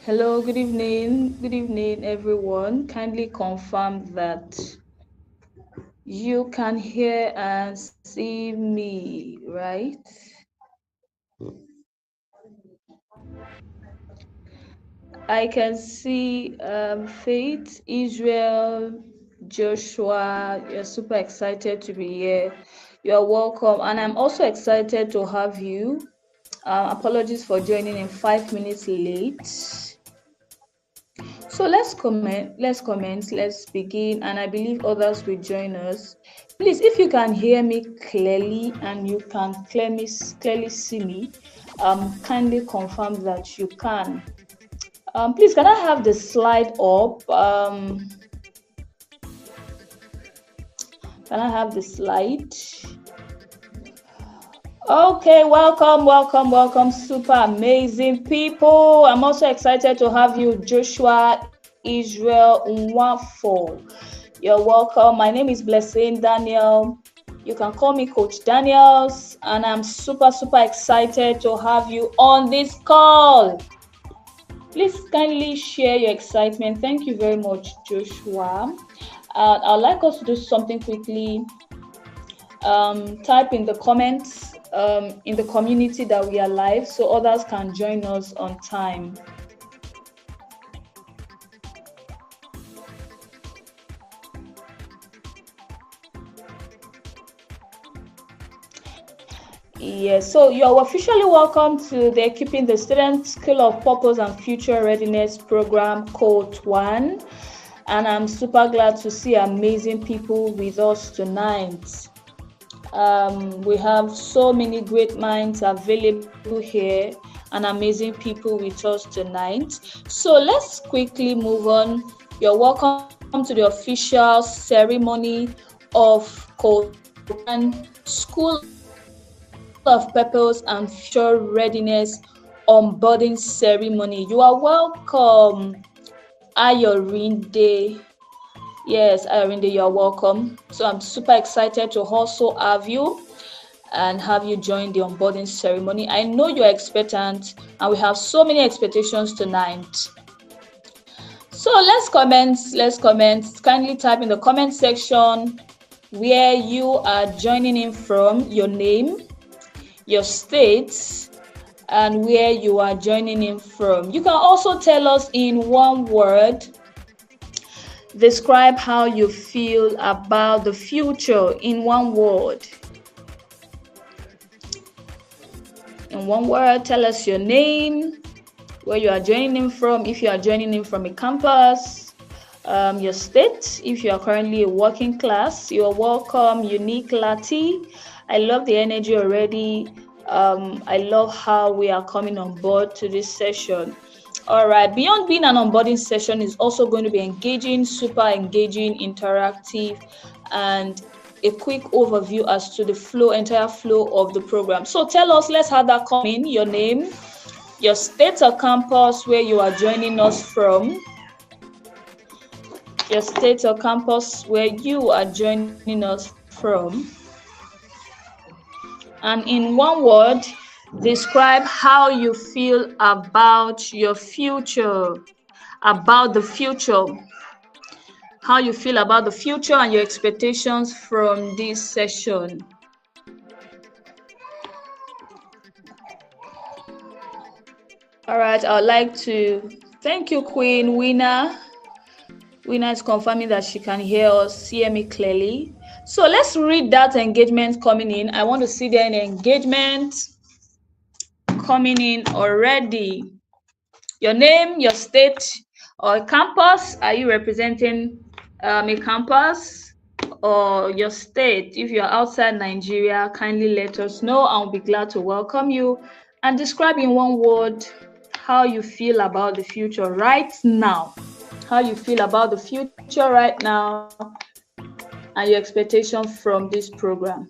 Hello, good evening. Good evening, everyone. Kindly confirm that you can hear and see me, right? I can see Faith, Israel, Joshua. You're super excited to be here. You're welcome. And I'm also excited to have you. Apologies for joining in 5 minutes late. So let's begin, and I believe others will join us. Please, if you can hear me clearly and you can clearly see me, kindly confirm that you can. Please, can I have the slide up? Can I have the slide? Okay, welcome, super amazing people. I'm also excited to have you, Joshua, Israel, Nwafo. You're welcome. My name is Blessing Daniel. You can call me Coach Daniels, and I'm super excited to have you on this call. Please kindly share your excitement. Thank you very much, Joshua. I'd like us to do something quickly. Type in the comments in the community that we are live so others can join us on time. Yes, so you're officially welcome to the Equipping the Student Skill of Purpose and Future Readiness Program, Cohort 1. And I'm super glad to see amazing people with us tonight. We have so many great minds available here and amazing people with us tonight. So let's quickly move on. You're welcome to the official ceremony of Cohort 1 School of Purpose and Future Readiness Onboarding Ceremony. You are welcome, Ayorinde. Yes, Ayorinde, you are welcome. So I'm super excited to also have you and have you join the onboarding ceremony. I know you're expectant and we have so many expectations tonight. So let's comment. Kindly type in the comment section where you are joining in from, your name, your state, and where you are joining in from. You can also tell us in one word, describe how you feel about the future in one word. In one word, tell us your name, where you are joining in from, if you are joining in from a campus, your state, if you are currently a working class. You are welcome, Unique Lati. I love the energy already. I love how we are coming on board to this session. All right, beyond being an onboarding session, is also going to be engaging, super engaging, interactive, and a quick overview as to the entire flow of the program. So tell us, let's have that come in, your name, your state or campus where you are joining us from, your state or campus where you are joining us from, and in one word, describe how you feel about your future, about the future, how you feel about the future and your expectations from this session. All right, I would like to thank you, Queen Winner. Winner is confirming that she can hear me clearly. So let's read that engagement coming in. I want to see the engagement coming in already. Your name, your state, or campus. Are you representing a campus or your state? If you're outside Nigeria, kindly let us know. I'll be glad to welcome you. And describe in one word how you feel about the future right now. How you feel about the future right now and your expectation from this program.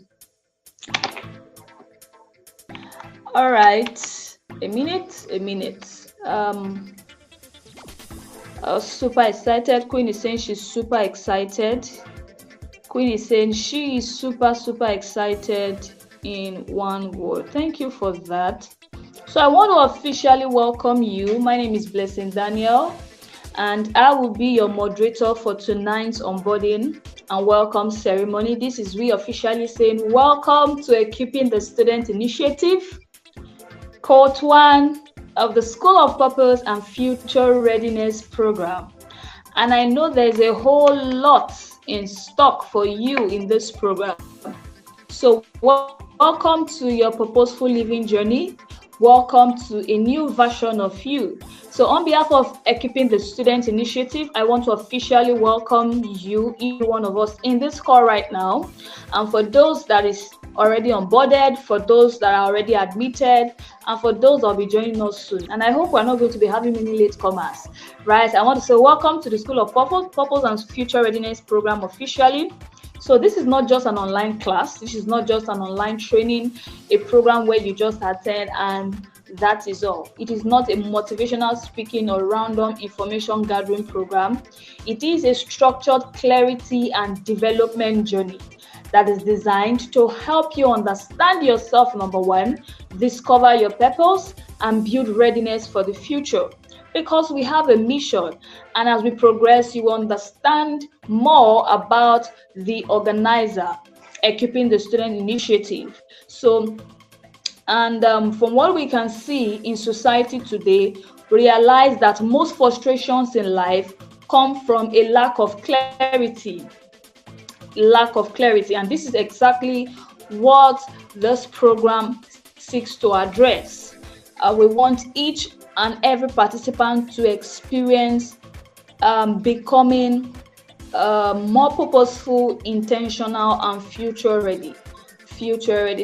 All right, a minute. I was super excited. Queen is saying she's super excited. Queen is saying she is super excited in one word. Thank you for that. So I want to officially welcome you. My name is Blessing Daniel, and I will be your moderator for tonight's onboarding and welcome ceremony. This is we officially saying welcome to Equipping the Student Initiative, Cohort 1 of the School of Purpose and Future Readiness Program. And I know there's a whole lot in stock for you in this program. So welcome to your purposeful living journey. Welcome to a new version of you. So on behalf of Equipping the Student Initiative, I want to officially welcome you, each one of us in this call right now. And for those that is already onboarded, for those that are already admitted, and for those that will be joining us soon. And I hope we're not going to be having many latecomers, right? I want to say welcome to the School of Purpose and Future Readiness Program officially. So this is not just an online class. This is not just an online training, a program where you just attend and that is all. It is not a motivational speaking or random information gathering program. It is a structured clarity and development journey that is designed to help you understand yourself, number one, discover your purpose, and build readiness for the future. Because we have a mission, and as we progress, you understand more about the organizer, Equipping the Student Initiative. So, and from what we can see in society today, realize that most frustrations in life come from a lack of clarity. And this is exactly what this program seeks to address. We want each and every participant to experience becoming more purposeful, intentional, and future ready.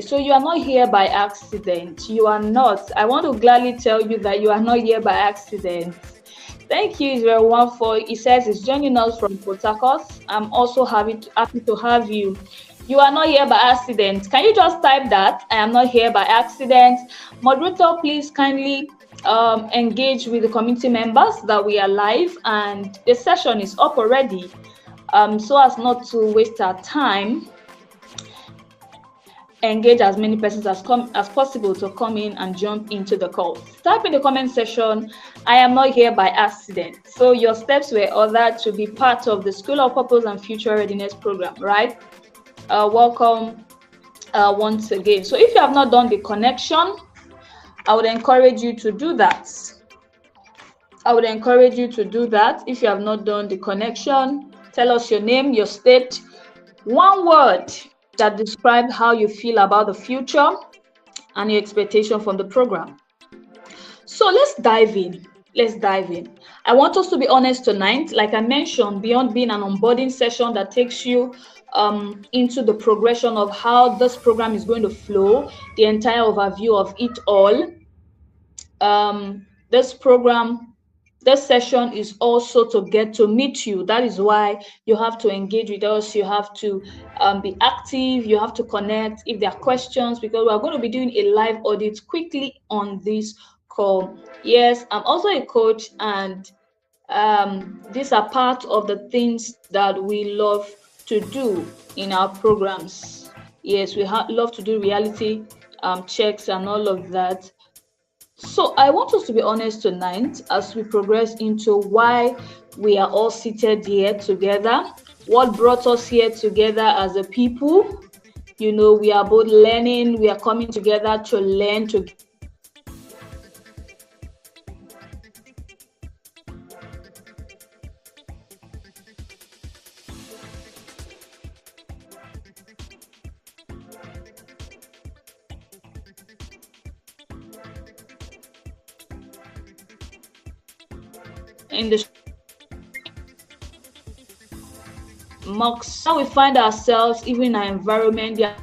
So you are not here by accident. You are not. I want to gladly tell you that you are not here by accident. Thank you, Israel 14. It says it's joining us from Port Harcourt. I'm also happy to have you. You are not here by accident. Can you just type that? I am not here by accident. Moderator, please kindly engage with the community members that we are live and the session is up already. So as not to waste our time, engage as many persons as possible to come in and jump into the call. Type in the comment section, I am not here by accident. So your steps were ordered to be part of the School of Purpose and Future Readiness Program, right? Welcome once again. So if you have not done the connection, I would encourage you to do that. If you have not done the connection, tell us your name, your state, one word that describes how you feel about the future and your expectation from the program. So let's dive in. I want us to be honest tonight. Like I mentioned, beyond being an onboarding session that takes you into the progression of how this program is going to flow, the entire overview of it all. This session is also to get to meet you. That is why you have to engage with us. You have to be active. You have to connect if there are questions, because we're going to be doing a live audit quickly on this call. Yes, I'm also a coach, and these are part of the things that we love to do in our programs. Yes, we love to do reality checks and all of that. So I want us to be honest tonight as we progress into why we are all seated here together, what brought us here together as a people. You know, we are both learning, we are coming together to learn together. In the mocks, now we find ourselves even in an environment that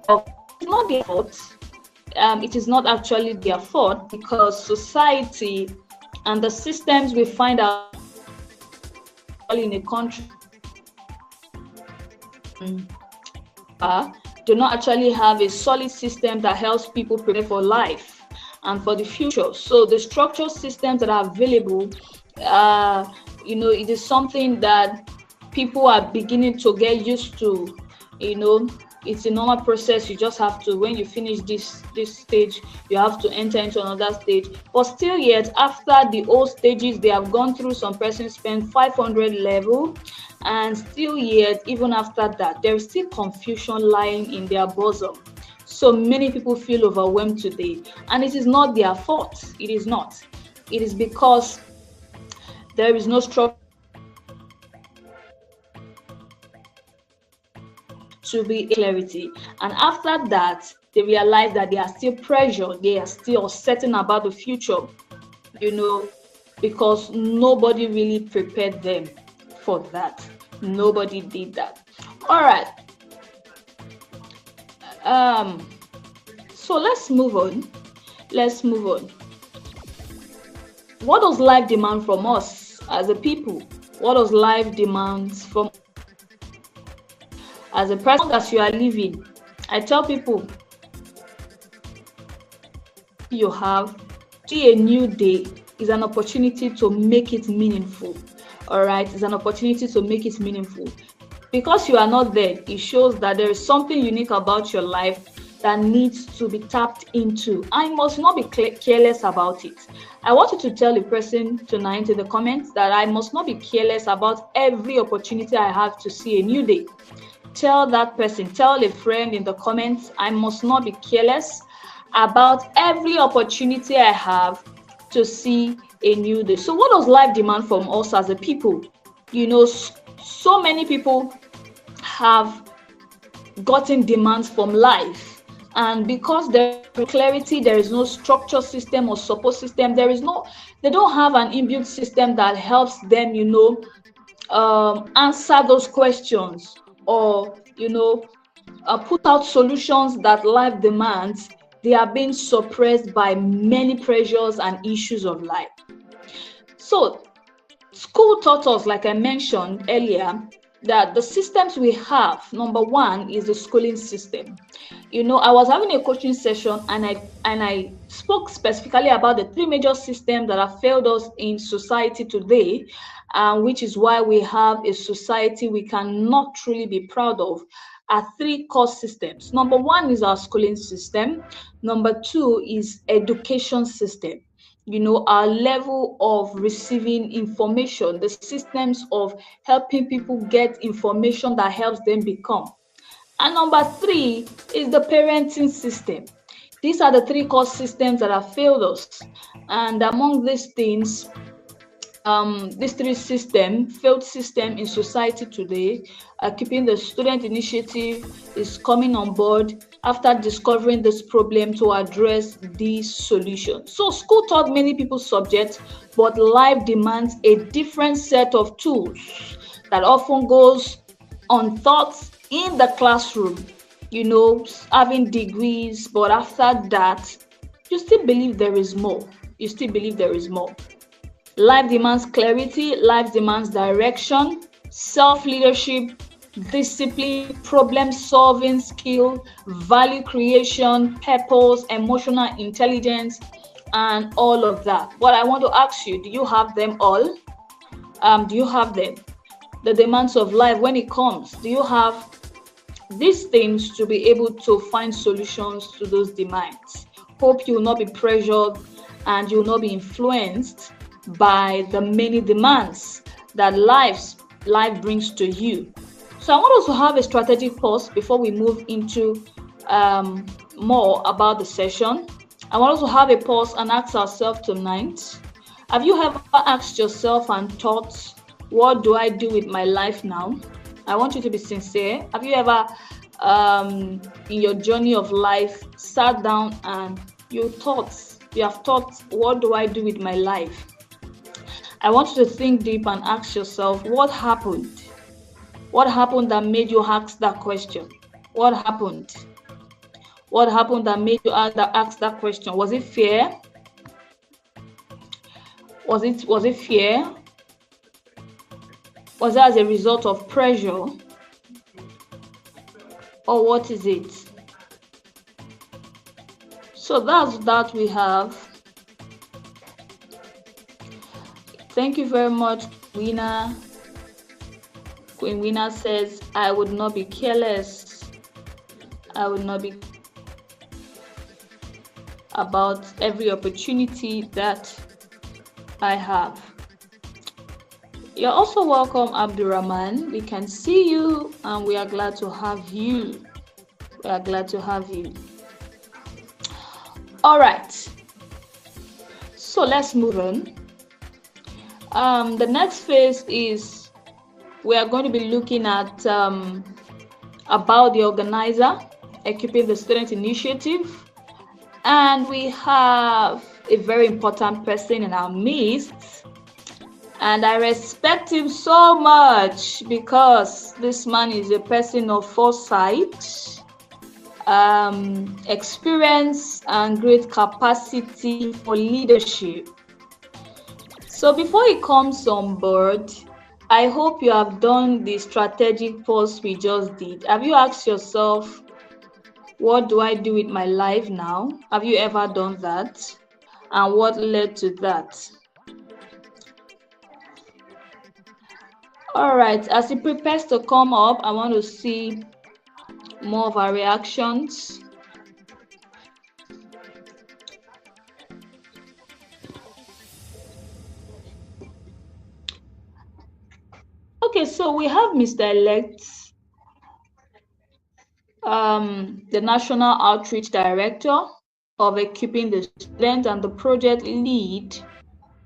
it's not their fault. It is not actually their fault, because society and the systems we find out in a country do not actually have a solid system that helps people prepare for life and for the future. So the structural systems that are available, it is something that people are beginning to get used to. It's a normal process. You just have to, when you finish this stage, you have to enter into another stage. But still yet, after the old stages, they have gone through, some persons spend 500 level, and still yet, even after that, there is still confusion lying in their bosom. So many people feel overwhelmed today, and it is not their fault. It is not. It is because there is no structure to be clarity. And after that, they realize that they are still pressured, they are still uncertain about the future, because nobody really prepared them for that. Nobody did that. All right. So let's move on. What does life demand from us as a people? What does life demand from as a person that you are living? I tell people, you have see a new day is an opportunity to make it meaningful. All right, it's an opportunity to make it meaningful. Because you are not there, it shows that there is something unique about your life that needs to be tapped into. I must not be careless about it. I want you to tell the person tonight in the comments that I must not be careless about every opportunity I have to see a new day. Tell that person, tell a friend in the comments, I must not be careless about every opportunity I have to see a new day. So what does life demand from us as a people? So many people have gotten demands from life, and because there is clarity, there is no structure system or support system, they don't have an inbuilt system that helps them answer those questions, or put out solutions that life demands. They are being suppressed by many pressures and issues of life. So school taught us, like I mentioned earlier, that the systems we have, number one is the schooling system. I was having a coaching session, and I spoke specifically about the three major systems that have failed us in society today, which is why we have a society we cannot truly be proud of. Are three core systems. Number one is our schooling system. Number two is education system. Our level of receiving information, the systems of helping people get information that helps them become. And number three is the parenting system. These are the three core systems that have failed us. And among these things, these three failed system in society today, keeping the student initiative is coming on board after discovering this problem to address these solutions. So school taught many people subjects, but life demands a different set of tools that often goes untaught in the classroom. Having degrees, but after that, you still believe there is more. Life demands clarity, life demands direction, self-leadership, discipline, problem-solving skill, value creation, purpose, emotional intelligence, and all of that. But I want to ask you, do you have them all? Do you have them? The demands of life when it comes, do you have these things to be able to find solutions to those demands? Hope you will not be pressured and you will not be influenced by the many demands that life brings to you. So I want us to have a strategic pause before we move into more about the session. I want us to have a pause and ask ourselves tonight, have you ever asked yourself and thought, what do I do with my life now? I want you to be sincere. Have you ever in your journey of life sat down and you have thought, what do I do with my life? I want you to think deep and ask yourself, what happened? What happened that made you ask that question? What happened? What happened that made you ask that question? Was it fear? Was it fear? Was it as a result of pressure? or what is it? So that's that we have. Thank you very much, Wina. Queen Wina says, I would not be careless. I would not be about every opportunity that I have. You're also welcome, Abdurrahman. We can see you and we are glad to have you. We are glad to have you. All right. So let's move on. The next phase is we are going to be looking at about the organizer, equipping the student initiative. And we have a very important person in our midst. And I respect him so much because this man is a person of foresight, experience, and great capacity for leadership. So before he comes on board, I hope you have done the strategic pause we just did. Have you asked yourself, what do I do with my life now? Have you ever done that? And what led to that? All right, as he prepares to come up, I want to see more of our reactions. Okay, so we have Mr. Elect, the National Outreach Director of Equipping the Student and the project lead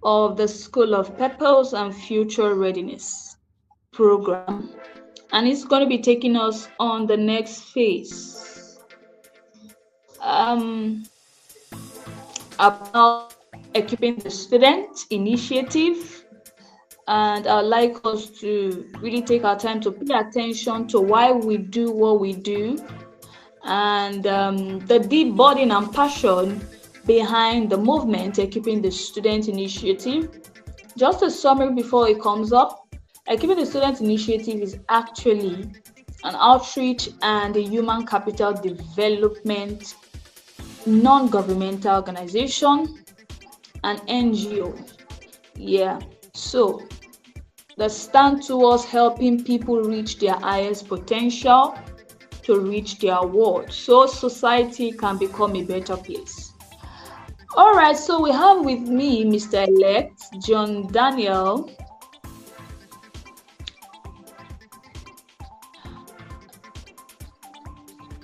of the School of Purpose and Future Readiness program. And it's going to be taking us on the next phase. About equipping the student initiative, and I'd like us to really take our time to pay attention to why we do what we do and the deep burden and passion behind the movement equipping the student initiative. Just a summary before it comes up. Equipping the Student Initiative is actually an outreach and a human capital development non-governmental organization, an NGO. Yeah, so the stand towards helping people reach their highest potential to reach their world so society can become a better place. All right, so we have with me Mr. Elect John Daniel.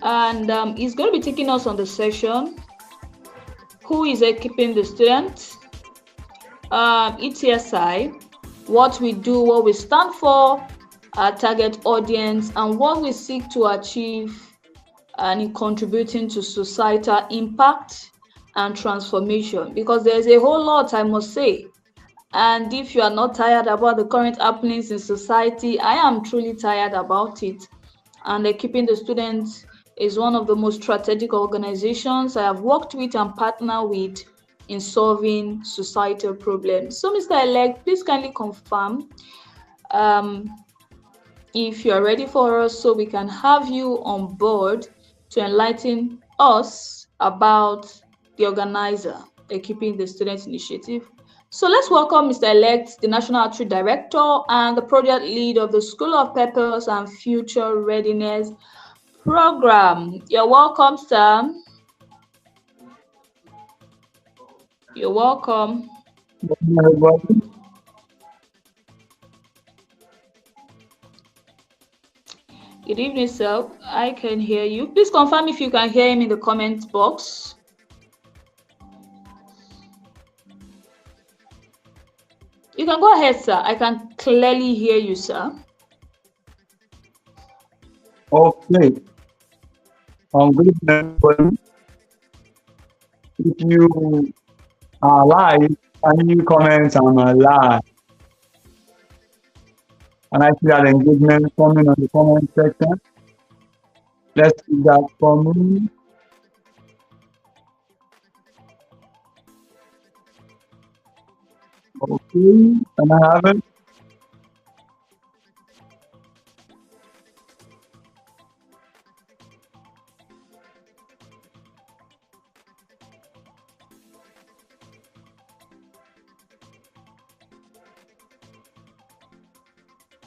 And he's going to be taking us on the session, who is equipping the student, ETSI, what we do, what we stand for, our target audience, and what we seek to achieve and in contributing to societal impact and transformation, because there's a whole lot I must say. And if you are not tired about the current happenings in society, I am truly tired about it. And Equipping the Students is one of the most strategic organizations I have worked with and partnered with in solving societal problems. So, Mr. Elect, please kindly confirm if you are ready for us so we can have you on board to enlighten us about the organizer, Equipping the Students Initiative. So let's welcome Mr. Elect, the National Outreach Director and the project lead of the School of Purpose and Future Readiness program. You're welcome, sir. You're welcome. Good evening, sir. I can hear you. Please confirm if you can hear him in the comment box. You can go ahead, sir. I can clearly hear you, sir. Okay. Good evening, everybody. If you are live, can you comment I'm live? And I see that engagement coming on the comment section. Let's see that for me. Okay, can I have it?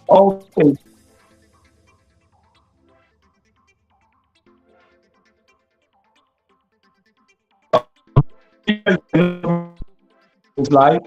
Okay. It's like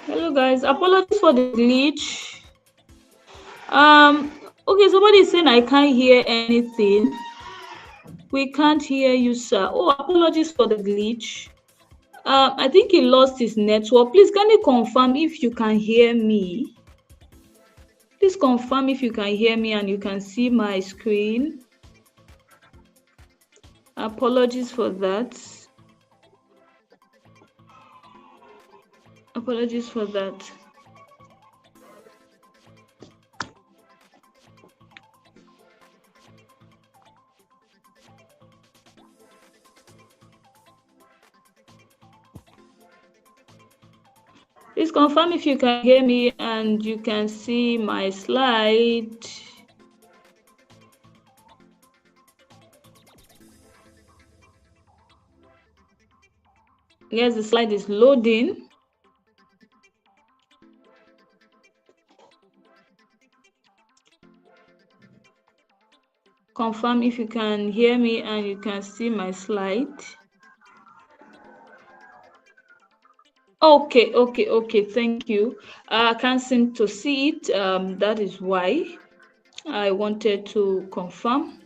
Hello guys, apologies for the glitch. Okay, somebody is saying I can't hear anything. We can't hear you, sir. Oh, apologies for the glitch. I think he lost his network. Please, can you confirm if you can hear me? Please confirm if you can hear me and you can see my screen. Apologies for that. Apologies for that. Please confirm if you can hear me and you can see my slide. Yes, the slide is loading. Confirm if you can hear me and you can see my slide. Okay, thank you. I can't seem to see it. That is why I wanted to confirm.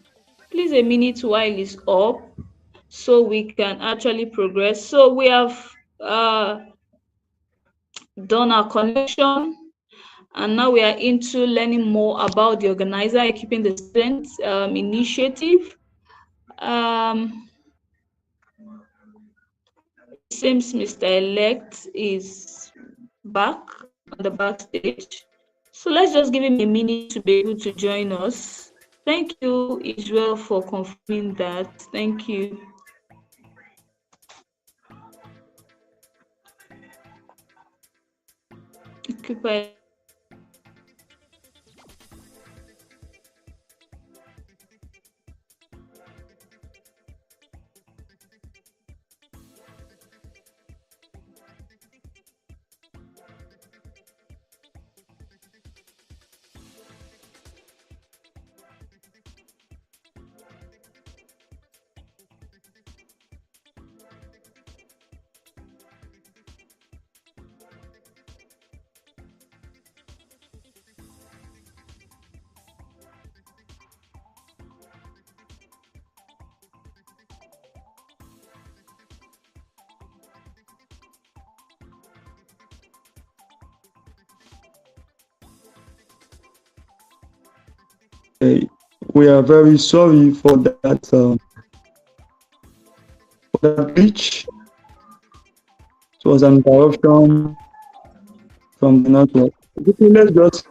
Please, a minute while it's up so we can actually progress. So we have done our connection, and now we are into learning more about the organizer equipping the students initiative. It seems Mr. Elect is back on the backstage. So let's just give him a minute to be able to join us. Thank you, Israel, for confirming that. Thank you. Occupy. We are very sorry for that glitch. It was an interruption from the network. Okay, let's just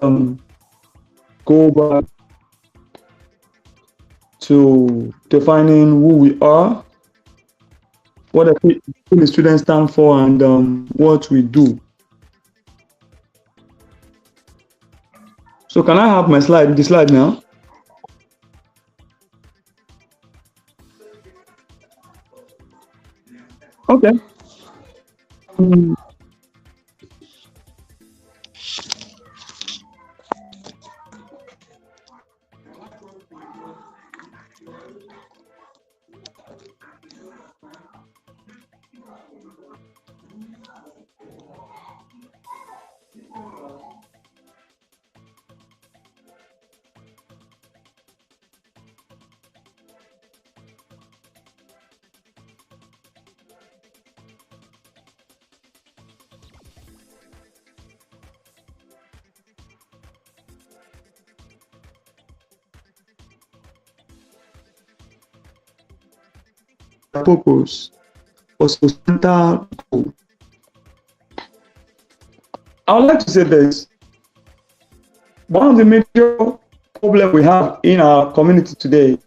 go back to defining who we are, what the students stand for, and what we do. So can I have the slide now? Okay. Purpose or societal goal. I would like to say this. One of the major problems we have in our community today,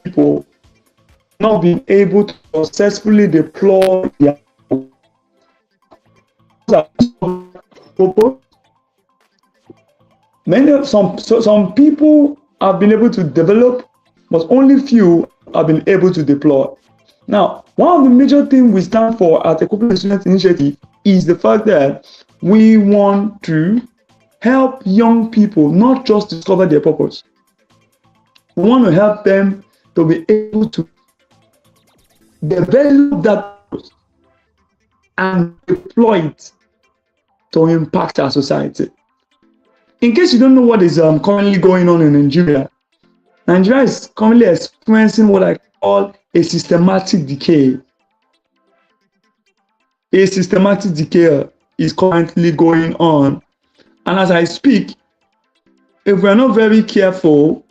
people not being able to successfully deploy their purpose. Some people have been able to develop, but only few have been able to deploy. Now, one of the major things we stand for at the Corporate Student Initiative is the fact that we want to help young people not just discover their purpose. We want to help them to be able to develop that purpose. and deploy it to impact our society. In case you don't know what is currently going on in Nigeria, Nigeria is currently experiencing what I call a systematic decay. A systematic decay is currently going on. And as I speak, if we are not very careful,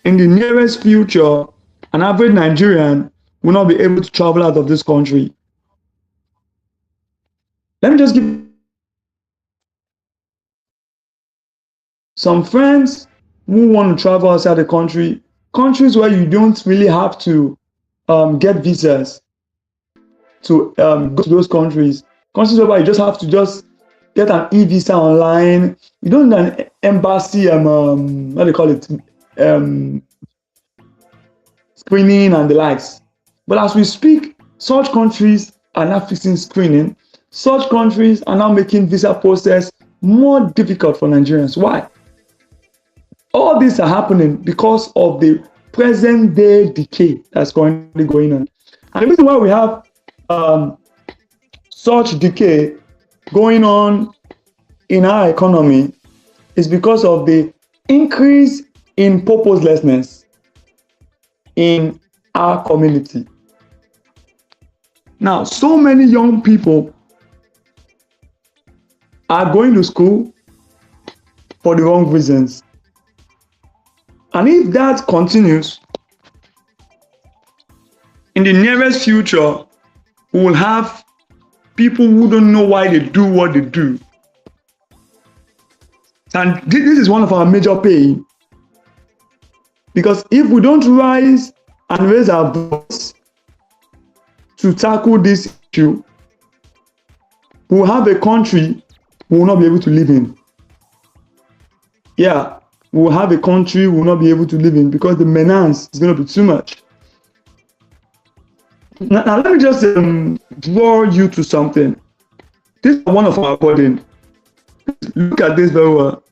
in the nearest future, an average Nigerian will not be able to travel out of this country. Let me just give some friends who want to travel outside the country, countries where you don't really have to get visas to go to those countries. Countries where you just have to just get an e-visa online. You don't need an embassy, what do they call it, screening and the likes. But as we speak, such countries are now fixing screening. Such countries are now making visa process more difficult for Nigerians. Why? All these are happening because of the present day decay that's currently going on. And the reason why we have such decay going on in our economy is because of the increase in purposelessness in our community. Now, so many young people are going to school for the wrong reasons. And if that continues, in the nearest future, we will have people who don't know why they do what they do. And this is one of our major pain. Because if we don't rise and raise our voice to tackle this issue, we will have a country we will not be able to live in. Yeah, we will have a country we will not be able to live in because the menace is going to be too much. Now let me just draw you to something. This is one of our coding. Look at this very well.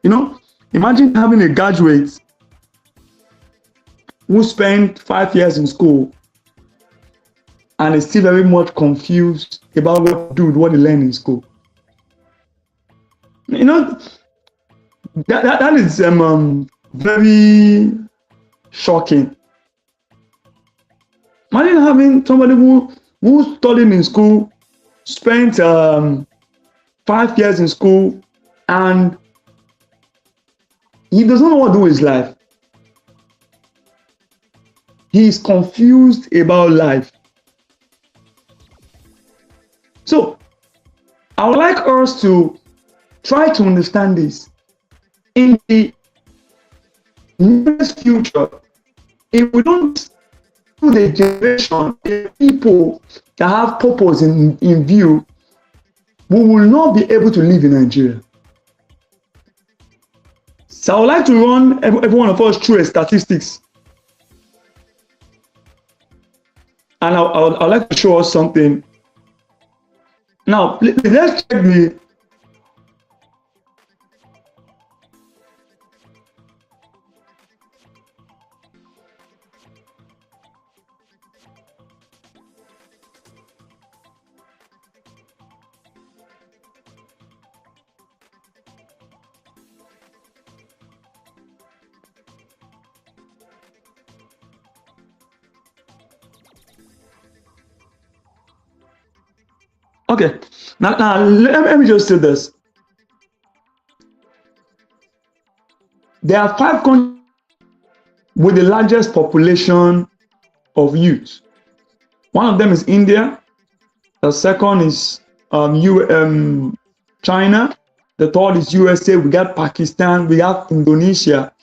You know, imagine having a graduate who spent 5 years in school and is still very much confused about what to do with what they learn in school. You know, that is very shocking. Imagine having somebody who studied in school, spent 5 years in school, and he doesn't know what to do with his life. He is confused about life. So, I would like us to try to understand this. In the nearest future, if we don't do the generation, the people that have purpose in view, we will not be able to live in Nigeria. So I would like to run every one of us through a statistics. And I'd like to show us something. Now, let's check the okay. Now let me just say this. There are 5 countries with the largest population of youth. One of them is India. The second is China. The third is USA. We got Pakistan. We have Indonesia.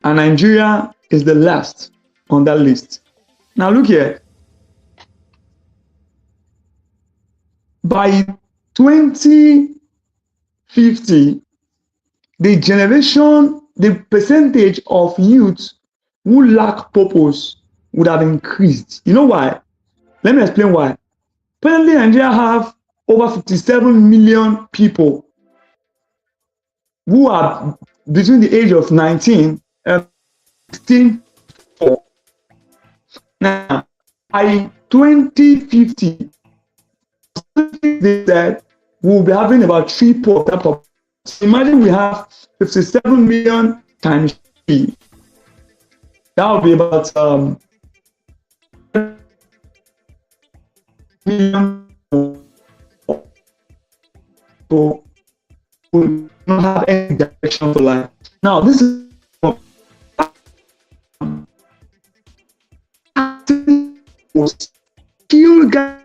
And Nigeria is the last on that list. Now look here. By 2050, the percentage of youth who lack purpose would have increased. You know why? Let me explain why. Currently, Nigeria have over 57 million people who are between the age of 19 and 16. Now, by 2050, they said we'll be having about 3% of that population. So imagine we have 57 million times 3. That would be about million people who don't have any direction for life. Now, this is still guys.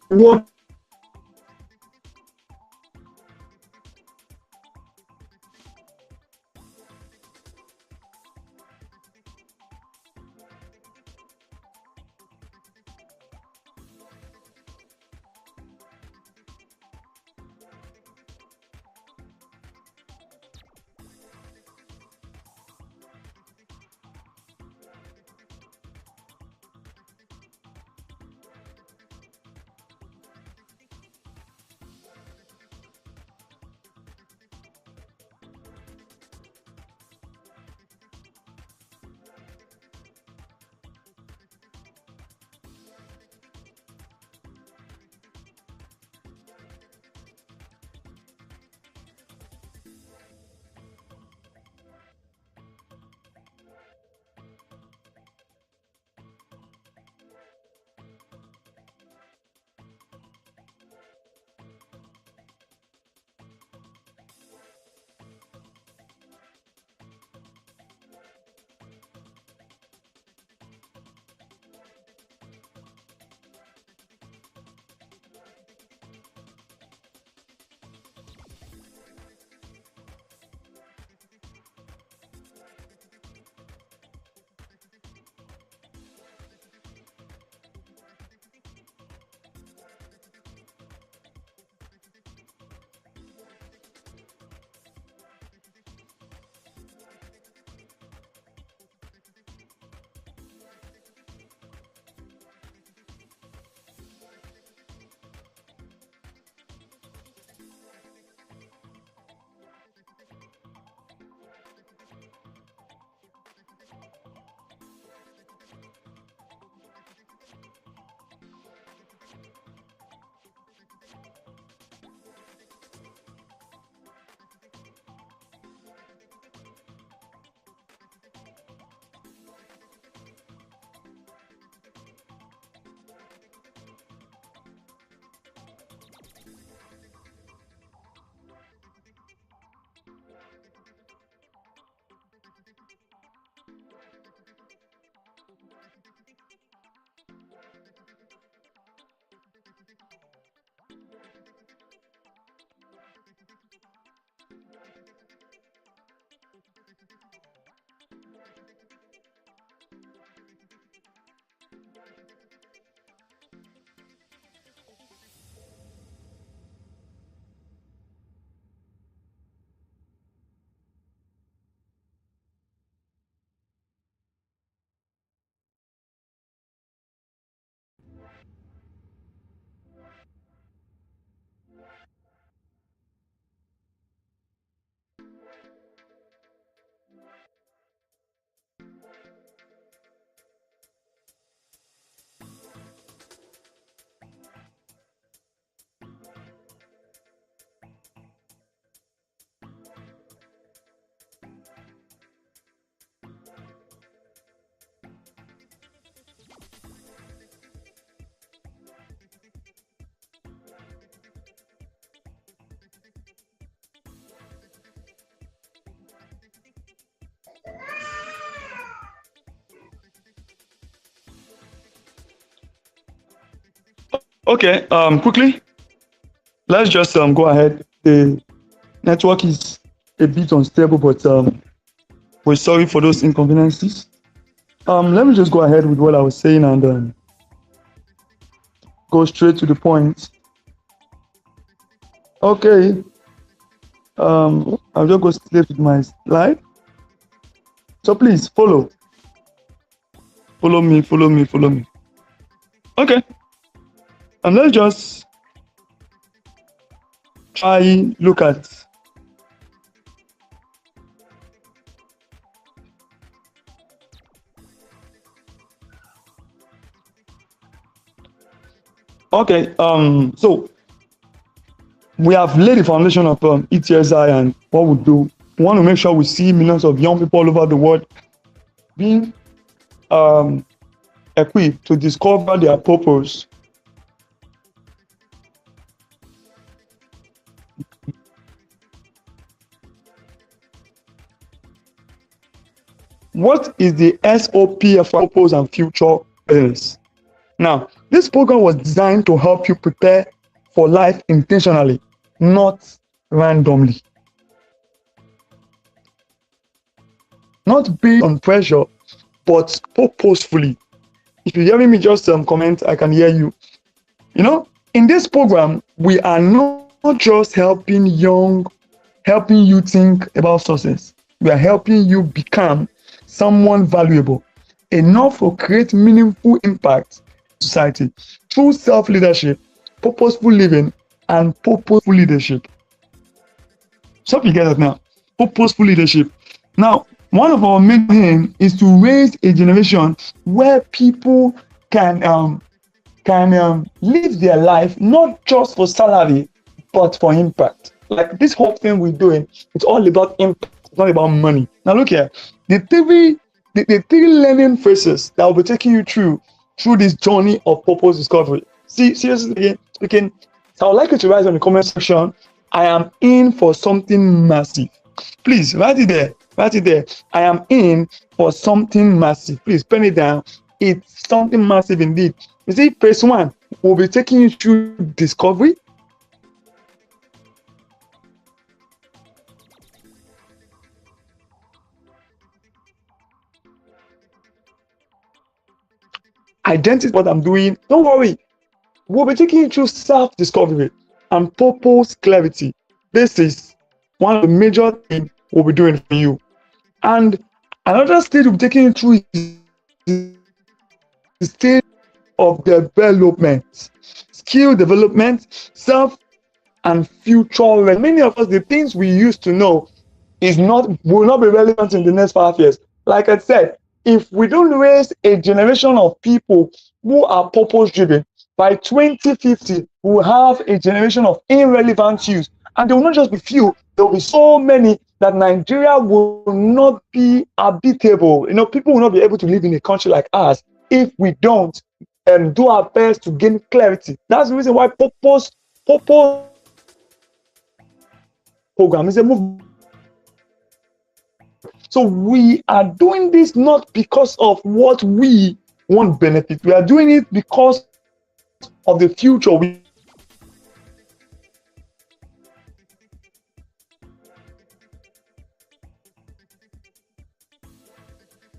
What Okay, quickly, let's just go ahead. The network is a bit unstable, but we're sorry for those inconveniences. Let me just go ahead with what I was saying and go straight to the point. Okay, I'll just go straight with my slide. So please follow me. Okay. And let's just try look at okay. So we have laid the foundation of ETSI and what we do. We want to make sure we see millions of young people all over the world being equipped to discover their purpose. What is the SOP of purpose and future readiness? Now, this program was designed to help you prepare for life intentionally, not randomly. Not based on pressure, but purposefully. If you're hearing me, just comment, I can hear you. You know, in this program, we are not just helping you think about success. We are helping you become someone valuable, enough to create meaningful impact in society through self-leadership, purposeful living, and purposeful leadership. So you get that now. Purposeful leadership. Now, one of our main aims is to raise a generation where people can live their life not just for salary, but for impact. Like this whole thing we're doing, it's all about impact, it's not about money. Now look here, the three learning phases that will be taking you through this journey of purpose discovery. See, seriously again, speaking, so I would like you to write in the comment section, I am in for something massive. Please write it there. Write it there. I am in for something massive. Please pen it down. It's something massive indeed. You see, phase 1 will be taking you through discovery. Identity what I'm doing. Don't worry. We'll be taking you through self-discovery and purpose clarity. This is one of the major things we'll be doing for you. And another stage we'll be taking you through is the stage of development, skill development, self and future. Many of us, the things we used to know will not be relevant in the next 5 years. Like I said, if we don't raise a generation of people who are purpose driven, by 2050, we will have a generation of irrelevant youth. And there will not just be few, there will be so many that Nigeria will not be habitable. You know, people will not be able to live in a country like ours if we don't do our best to gain clarity. That's the reason why purpose program is a movement. So we are doing this not because of what we want benefit. We are doing it because of the future we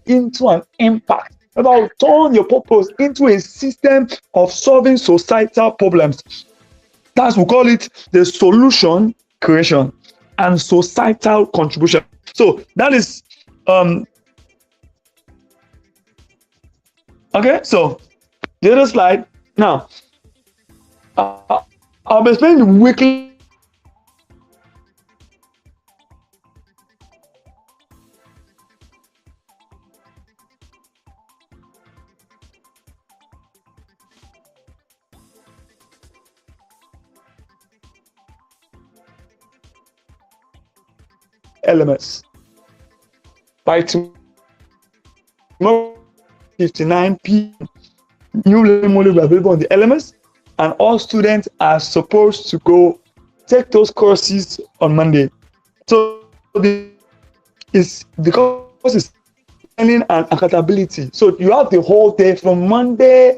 into an impact. About turn your purpose into a system of solving societal problems. That's we call it the solution creation and societal contribution. So that is okay. So the other slide now. I'll be explaining the weekly elements. By tomorrow 59 p.m. new learning module will be available on the elements, and all students are supposed to go take those courses on Monday. So the course is learning and accountability. So you have the whole day from morning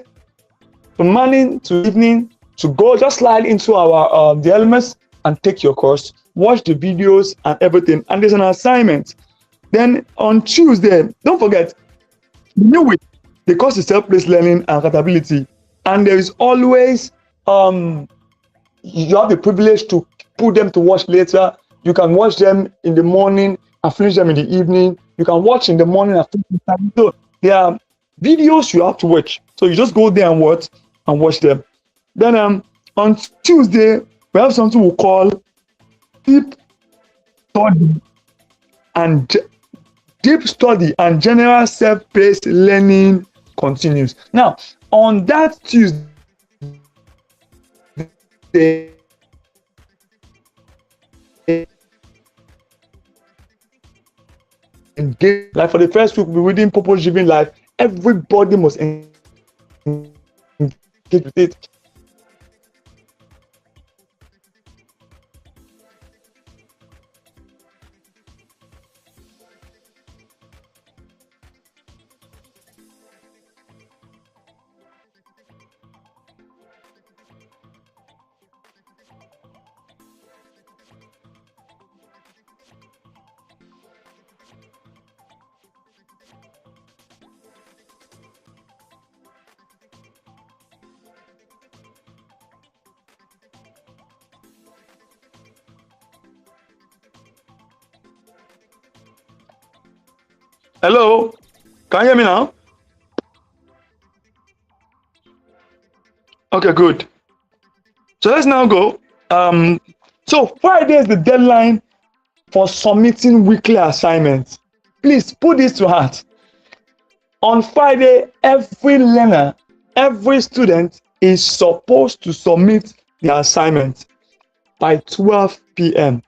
to evening to go. Just slide into our the elements and take your course. Watch the videos and everything. And there's an assignment. Then on Tuesday, don't forget, new week, the course is self-paced learning and accountability. And there is always you have the privilege to put them to watch later. You can watch them in the morning and finish them in the evening. You can watch in the morning and finish them. So there are videos you have to watch. So you just go there and watch. and watch them. Then on Tuesday, we have something we call deep study and general self-paced learning continues. Now, on that Tuesday, engage, like for the first week, we're reading purpose-driven life. Everybody must engage with it. Hello, can you hear me now? Okay, good. So let's now go. So Friday is the deadline for submitting weekly assignments. Please put this to heart. On Friday, every learner, every student is supposed to submit their assignment by 12 p.m.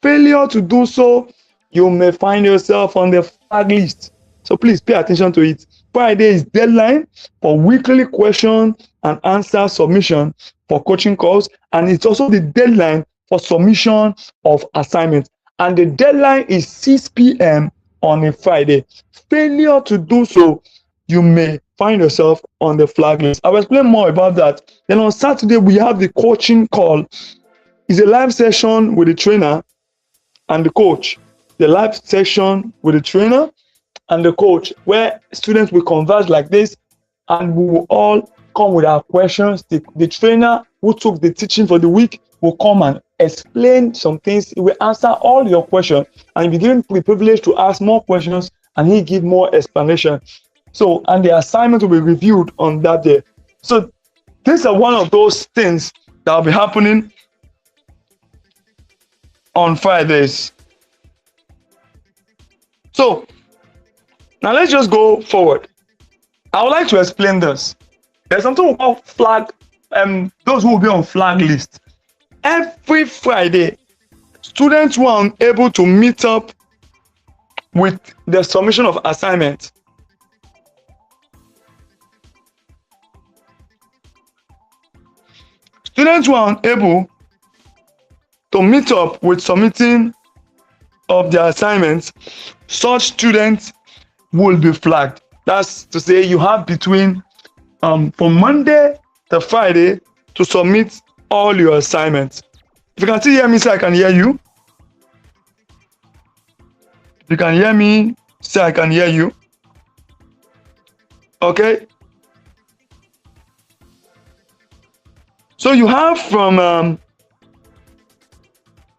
Failure to do so, you may find yourself on the flag list. So please pay attention to it. Friday is deadline for weekly question and answer submission for coaching calls, and it's also the deadline for submission of assignments. And the deadline is 6 p.m. on a Friday. Failure to do so, you may find yourself on the flag list. I will explain more about that. Then on Saturday, we have the coaching call. It's a live session with the trainer and the coach. The live session with the trainer and the coach, where students will converse like this, and we will all come with our questions. The trainer who took the teaching for the week will come and explain some things. He will answer all your questions, and you'll be given the privilege to ask more questions, and he give more explanation. So, and the assignment will be reviewed on that day. So, these are one of those things that will be happening on Fridays. So, now let's just go forward. I would like to explain this. There's something we call flag, those who will be on flag list. Every Friday, students who are unable to meet up with the submission of assignment, students who are unable to meet up with submitting of their assignments, such students will be flagged. That's to say, you have between from Monday to Friday to submit all your assignments. If you can still hear me, say I can hear you. If you can hear me, say I can hear you. Okay. So you have from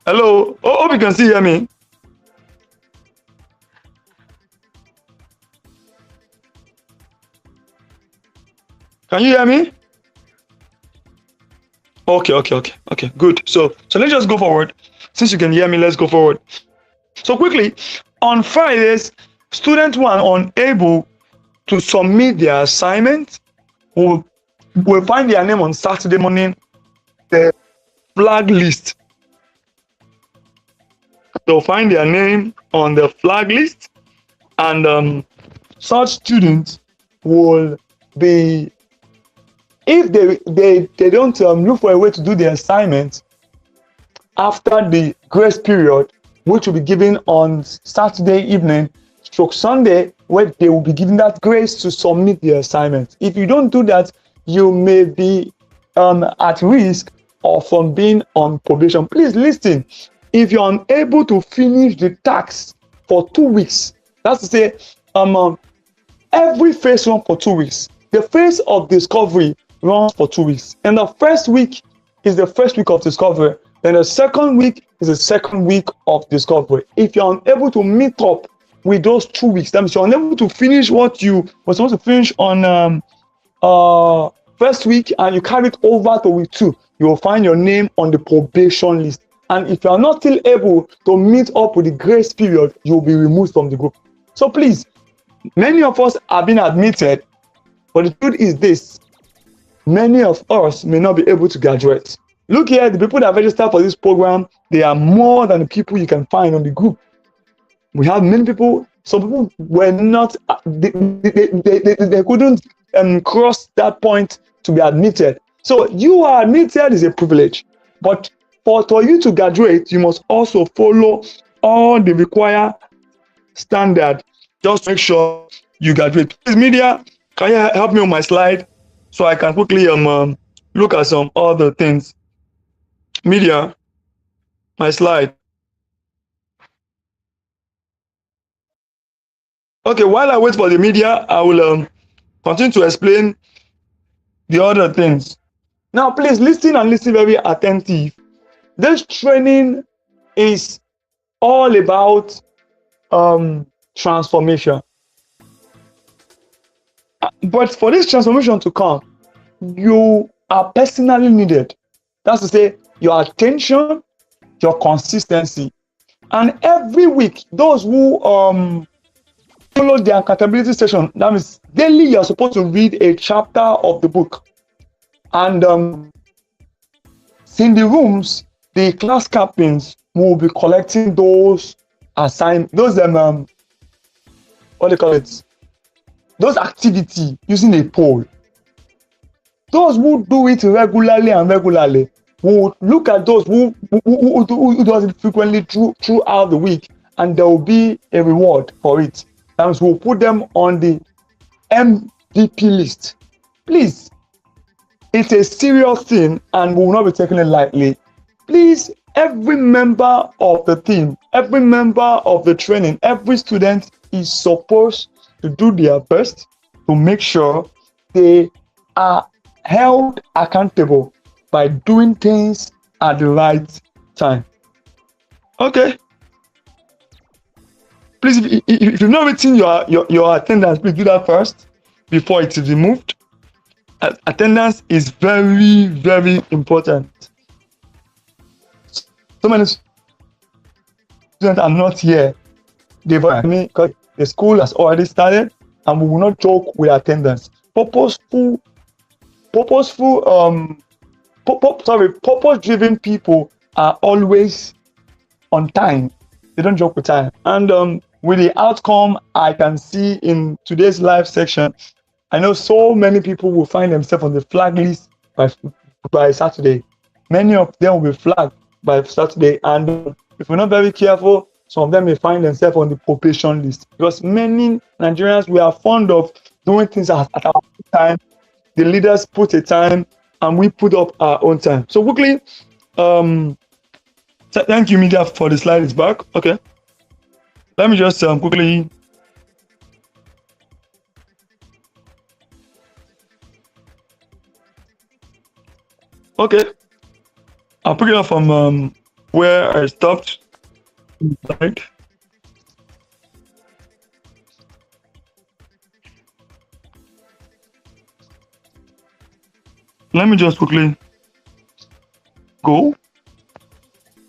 hello. Oh, hope you can still hear me. Can you hear me? Okay, good. So let's just go forward. Since you can hear me, let's go forward. So quickly, on Fridays, students who are unable to submit their assignment will find their name on Saturday morning, the flag list. They'll find their name on the flag list, and such students will be, if they don't look for a way to do the assignment after the grace period, which will be given on Saturday evening, stroke Sunday, where they will be given that grace to submit the assignment. If you don't do that, you may be at risk of from being on probation. Please listen. If you're unable to finish the task for 2 weeks, that's to say, every phase run for 2 weeks. The phase of discovery runs for 2 weeks. And the first week is the first week of discovery. Then the second week is the second week of discovery. If you're unable to meet up with those 2 weeks, that means you're unable to finish what you were supposed to finish on 1st first week and you carry it over to week 2, you will find your name on the probation list. And if you are not still able to meet up with the grace period, you will be removed from the group. So please, many of us have been admitted, but the truth is this: many of us may not be able to graduate. Look here, the people that registered for this program, they are more than the people you can find on the group. We have many people. Some people were not, they couldn't cross that point to be admitted. So you are admitted is a privilege, but for you to graduate, you must also follow all the required standard just to make sure you graduate. Please, media, can you help me on my slide so I can quickly look at some other things? Media, my slide. Okay, while I wait for the media, I will continue to explain the other things. Now, please listen and listen very attentive. This training is all about transformation. But for this transformation to come, you are personally needed. That's to say, your attention, your consistency. And every week, those who follow the accountability session, that means daily you're supposed to read a chapter of the book. And in the rooms, the class captains will be collecting those what do you call it? Those activity using a poll. Those who do it regularly will look at those who does it frequently throughout the week, and there will be a reward for it. That means we'll put them on the MVP list. Please, it's a serious thing and we will not be taking it lightly. Please, every member of the team, every member of the training, every student is supposed to do their best to make sure they are held accountable by doing things at the right time. Okay. Please, if you've not written your attendance, please do that first before it is removed. Attendance is very, very important. So many students are not here. Because the school has already started, and we will not joke with attendance. Purpose-driven people are always on time. They don't joke with time. And with the outcome I can see in today's live section, I know so many people will find themselves on the flag list by Saturday. Many of them will be flagged by Saturday, and if we're not very careful, some of them may find themselves on the probation list, because many Nigerians, we are fond of doing things at our own time. The leaders put a time and we put up our own time. So quickly, thank you, media, for the slide. It's back. Okay. Let me just quickly. Okay. I'll pick it up from where I stopped. Right. Let me just quickly go.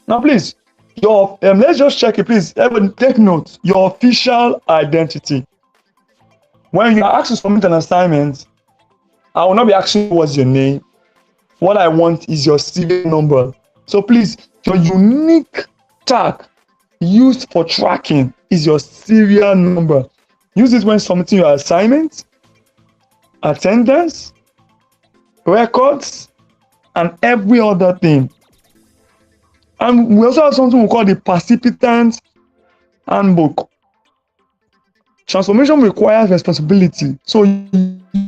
Now, please, let's just check it, please. Everyone take note. Your official identity. When you are asked to submit an assignment, I will not be asking you what's your name. What I want is your serial number. So please, your unique tag used for tracking is your serial number. Use it when submitting your assignments, attendance, records, and every other thing. And we also have something we call the participant handbook. Transformation requires responsibility. So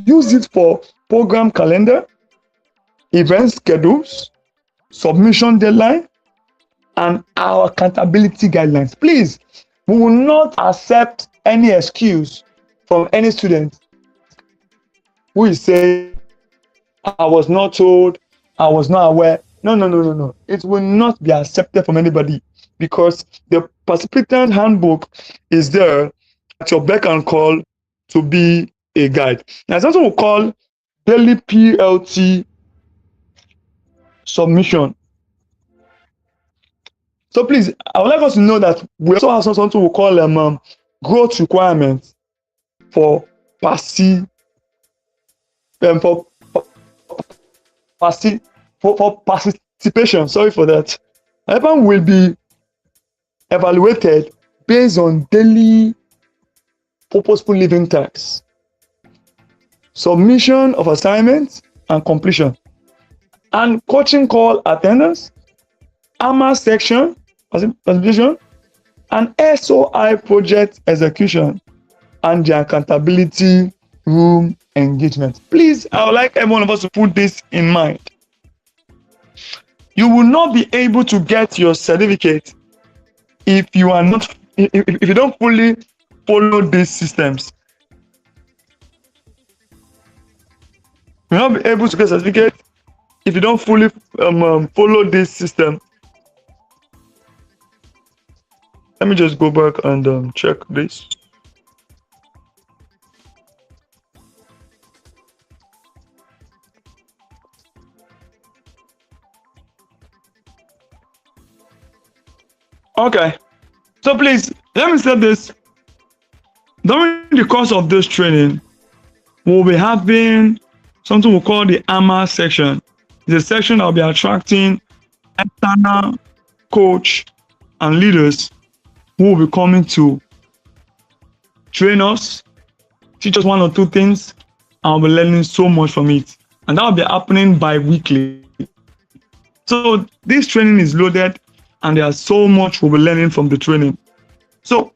use it for program calendar, event schedules, submission deadline, and our accountability guidelines. Please, we will not accept any excuse from any student who is saying, I was not told, I was not aware. No. It will not be accepted from anybody, because the participant handbook is there at your beck and call to be a guide. Now, it's also called daily PLT submission. So please, I would like us to know that we also have something we call growth requirements for participation. Sorry for that. Everyone will be evaluated based on daily purposeful living tasks, submission of assignments and completion, and coaching call attendance, AMA section participation, and SOI project execution, and the accountability room engagement. Please, I would like every one of us to put this in mind. You will not be able to get your certificate if you are not, if you don't fully follow these systems. You will not be able to get a certificate if you don't fully follow this system. Let me just go back and check this. Okay, so please, let me say this. During the course of this training, we'll be having something we call the AMA section. It's a section that will be attracting external coach and leaders who will be coming to train us, teach us one or two things, and we'll be learning so much from it. And that will be happening bi-weekly. So this training is loaded, and there's so much we'll be learning from the training. So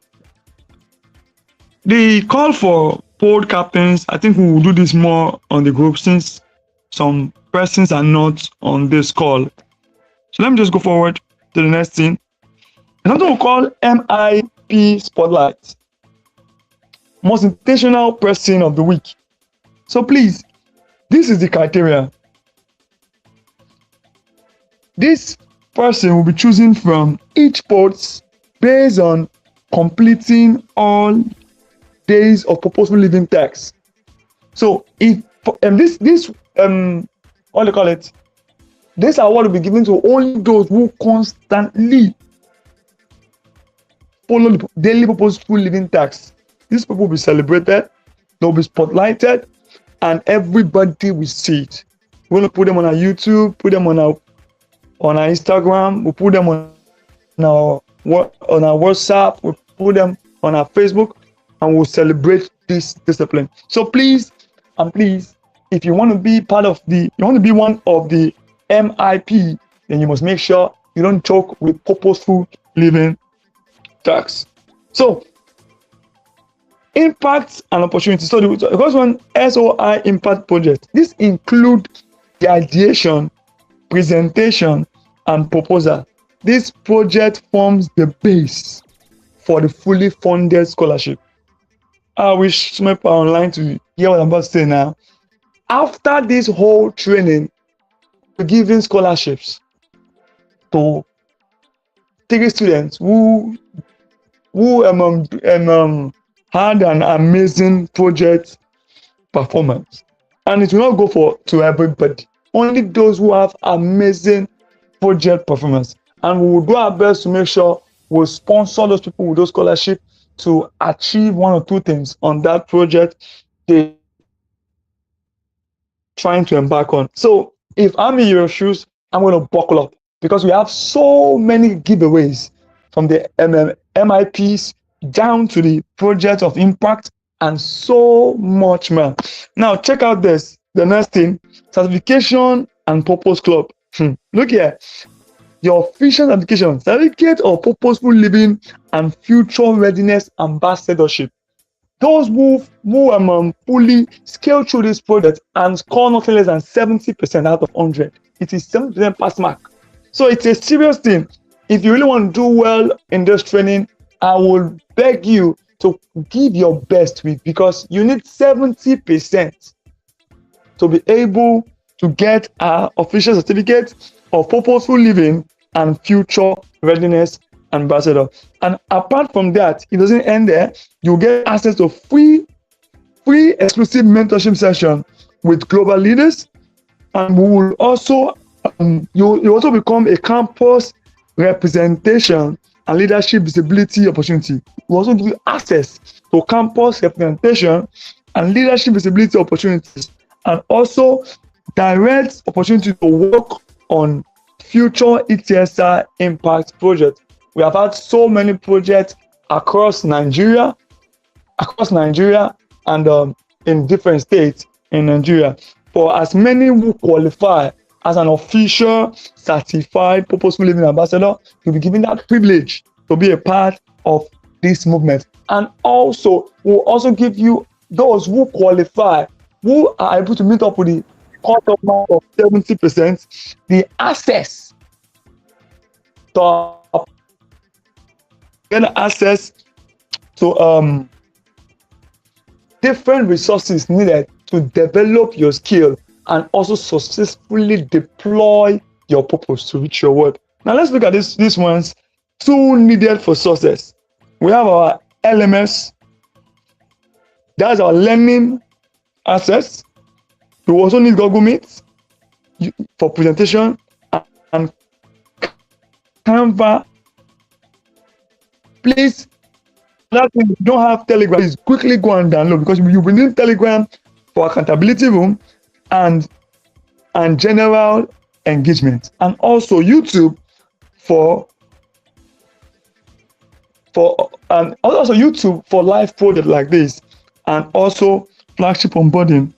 the call for pod captains, I think we will do this more on the group since some persons are not on this call. So let me just go forward to the next thing. Something we call MIP Spotlight, most intentional person of the week. So please, this is the criteria. This person will be choosing from each pods based on completing all days of purposeful living tasks. So if this what do you call it? This award will be given to only those who constantly follow the daily purposeful living tasks. These people will be celebrated, they'll be spotlighted, and everybody will see it. We're going to put them on our YouTube, put them on our Instagram, we'll put them on our WhatsApp, we'll put them on our Facebook, and we'll celebrate this discipline. So please, if you want to be one of the MIP, then you must make sure you don't choke with purposeful living tasks. So impacts and opportunities. So the first one, SOI impact project. This includes the ideation, presentation, and proposal. This project forms the base for the fully funded scholarship. I wish some people are online to hear what I'm about to say now. After this whole training, we're giving scholarships to 3 students who had an amazing project performance. And it will not go to everybody. Only those who have amazing project performance. And we will do our best to make sure we'll sponsor those people with those scholarships to achieve 1 or 2 things on that project they're trying to embark on. So if I'm in your shoes, I'm going to buckle up because we have so many giveaways from the MIPs down to the project of impact and so much more. Now check out this, the next thing, certification and purpose club. Look here, your official certification, certificate of purposeful living and future readiness ambassadorship. Those who fully scale through this project and score nothing less than 70% out of 100. It is 70% pass mark. So it's a serious thing. If you really want to do well in this training, I will beg you to give your best with, because you need 70% to be able to get our official certificate of purposeful living and future readiness ambassador. And apart from that, it doesn't end there. You get access to free exclusive mentorship session with global leaders, and we will also you also become a campus representation and leadership visibility opportunity. We also give you access to campus representation and leadership visibility opportunities, and also direct opportunity to work on future ETSI impact projects. We have had so many projects across Nigeria and in different states in Nigeria. For as many who qualify as an official certified purposeful living ambassador, you'll be given that privilege to be a part of this movement. And also, we'll also give you those who qualify, who are able to meet up with the cut-off mark of 70%, the access to get access to different resources needed to develop your skill and also successfully deploy your purpose to reach your work. Now let's look at these ones. Two needed for success. We have our LMS. That's our learning access. We also need Google Meet for presentation and Canva. Please, that if you don't have Telegram, please quickly go and download, because you will need Telegram for accountability room and general engagement, and also YouTube and also YouTube for live project like this, and also flagship onboarding.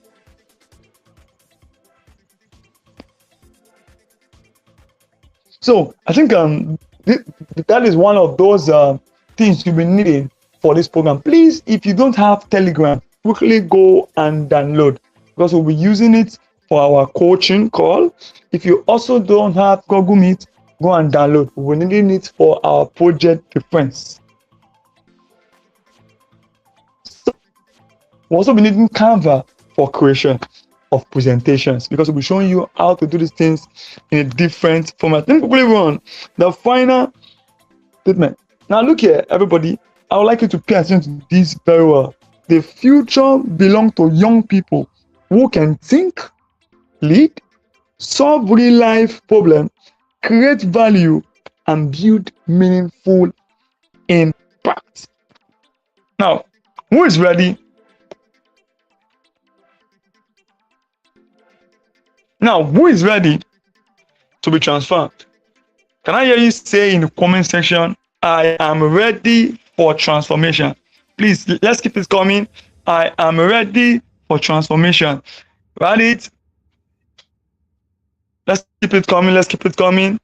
So I think that is one of those things you'll be needing for this program. Please, if you don't have Telegram, quickly go and download, because we'll be using it for our coaching call. If you also don't have Google Meet, go and download. We're needing it for our project reference. So we'll also be needing Canva for creation of presentations, because we'll be showing you how to do these things in a different format. Let me quickly run the final statement. Now look here, everybody. I would like you to pay attention to this very well. The future belongs to young people who can think, lead, solve real life problems, create value, and build meaningful impact. Now, who is ready? Now, who is ready to be transformed? Can I hear you say in the comment section, I am ready for transformation? Please, let's keep it coming. I am ready for transformation. Write it. Let's keep it coming. Let's keep it coming.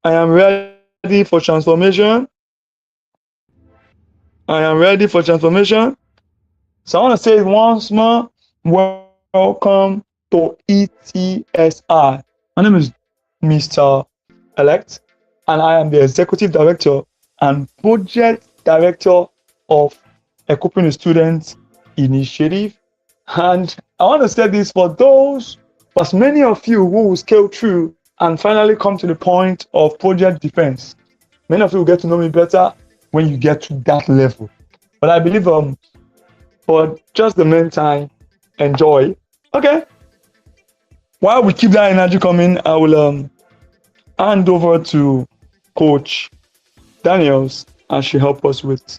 I am ready for transformation. I am ready for transformation. So I want to say it once more. Welcome to ETSI. My name is Mr. Elect, and I am the Executive Director and Project Director of Equipping the Students Initiative. And I want to say this for as many of you who will scale through and finally come to the point of project defense. Many of you will get to know me better when you get to that level. But I believe for just the meantime, enjoy. Okay. While we keep that energy coming, I will hand over to Coach Daniels, and she help us with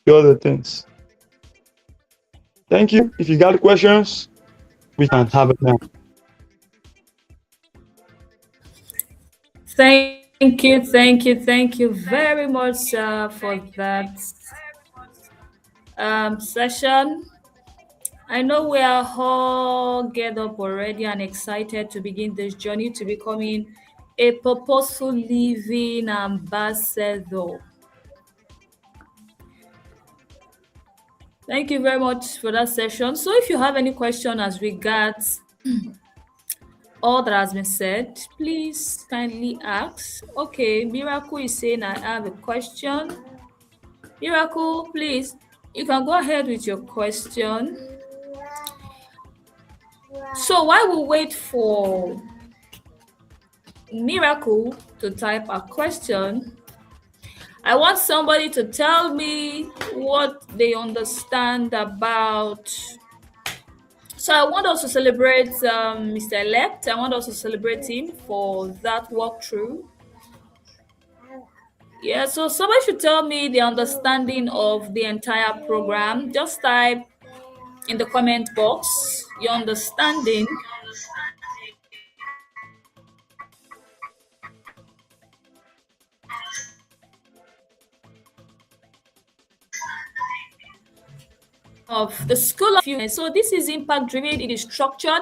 the other things. Thank you. If you got questions, we can have it now. Thank you very much for that session. I know we are all geared up already and excited to begin this journey to becoming a purposeful living ambassador. Thank you very much for that session. So if you have any question as regards all that has been said, please kindly ask. Okay, Miracle is saying I have a question. Miracle, please, you can go ahead with your question. So while we wait for Miracle to type a question, I want somebody to tell me what they understand about So I want us to celebrate Mr. Elect. I want us to celebrate him for that walkthrough. Yeah, so somebody should tell me the understanding of the entire program. Just type in the comment box your understanding of the School of Human. So this is impact driven, it is structured.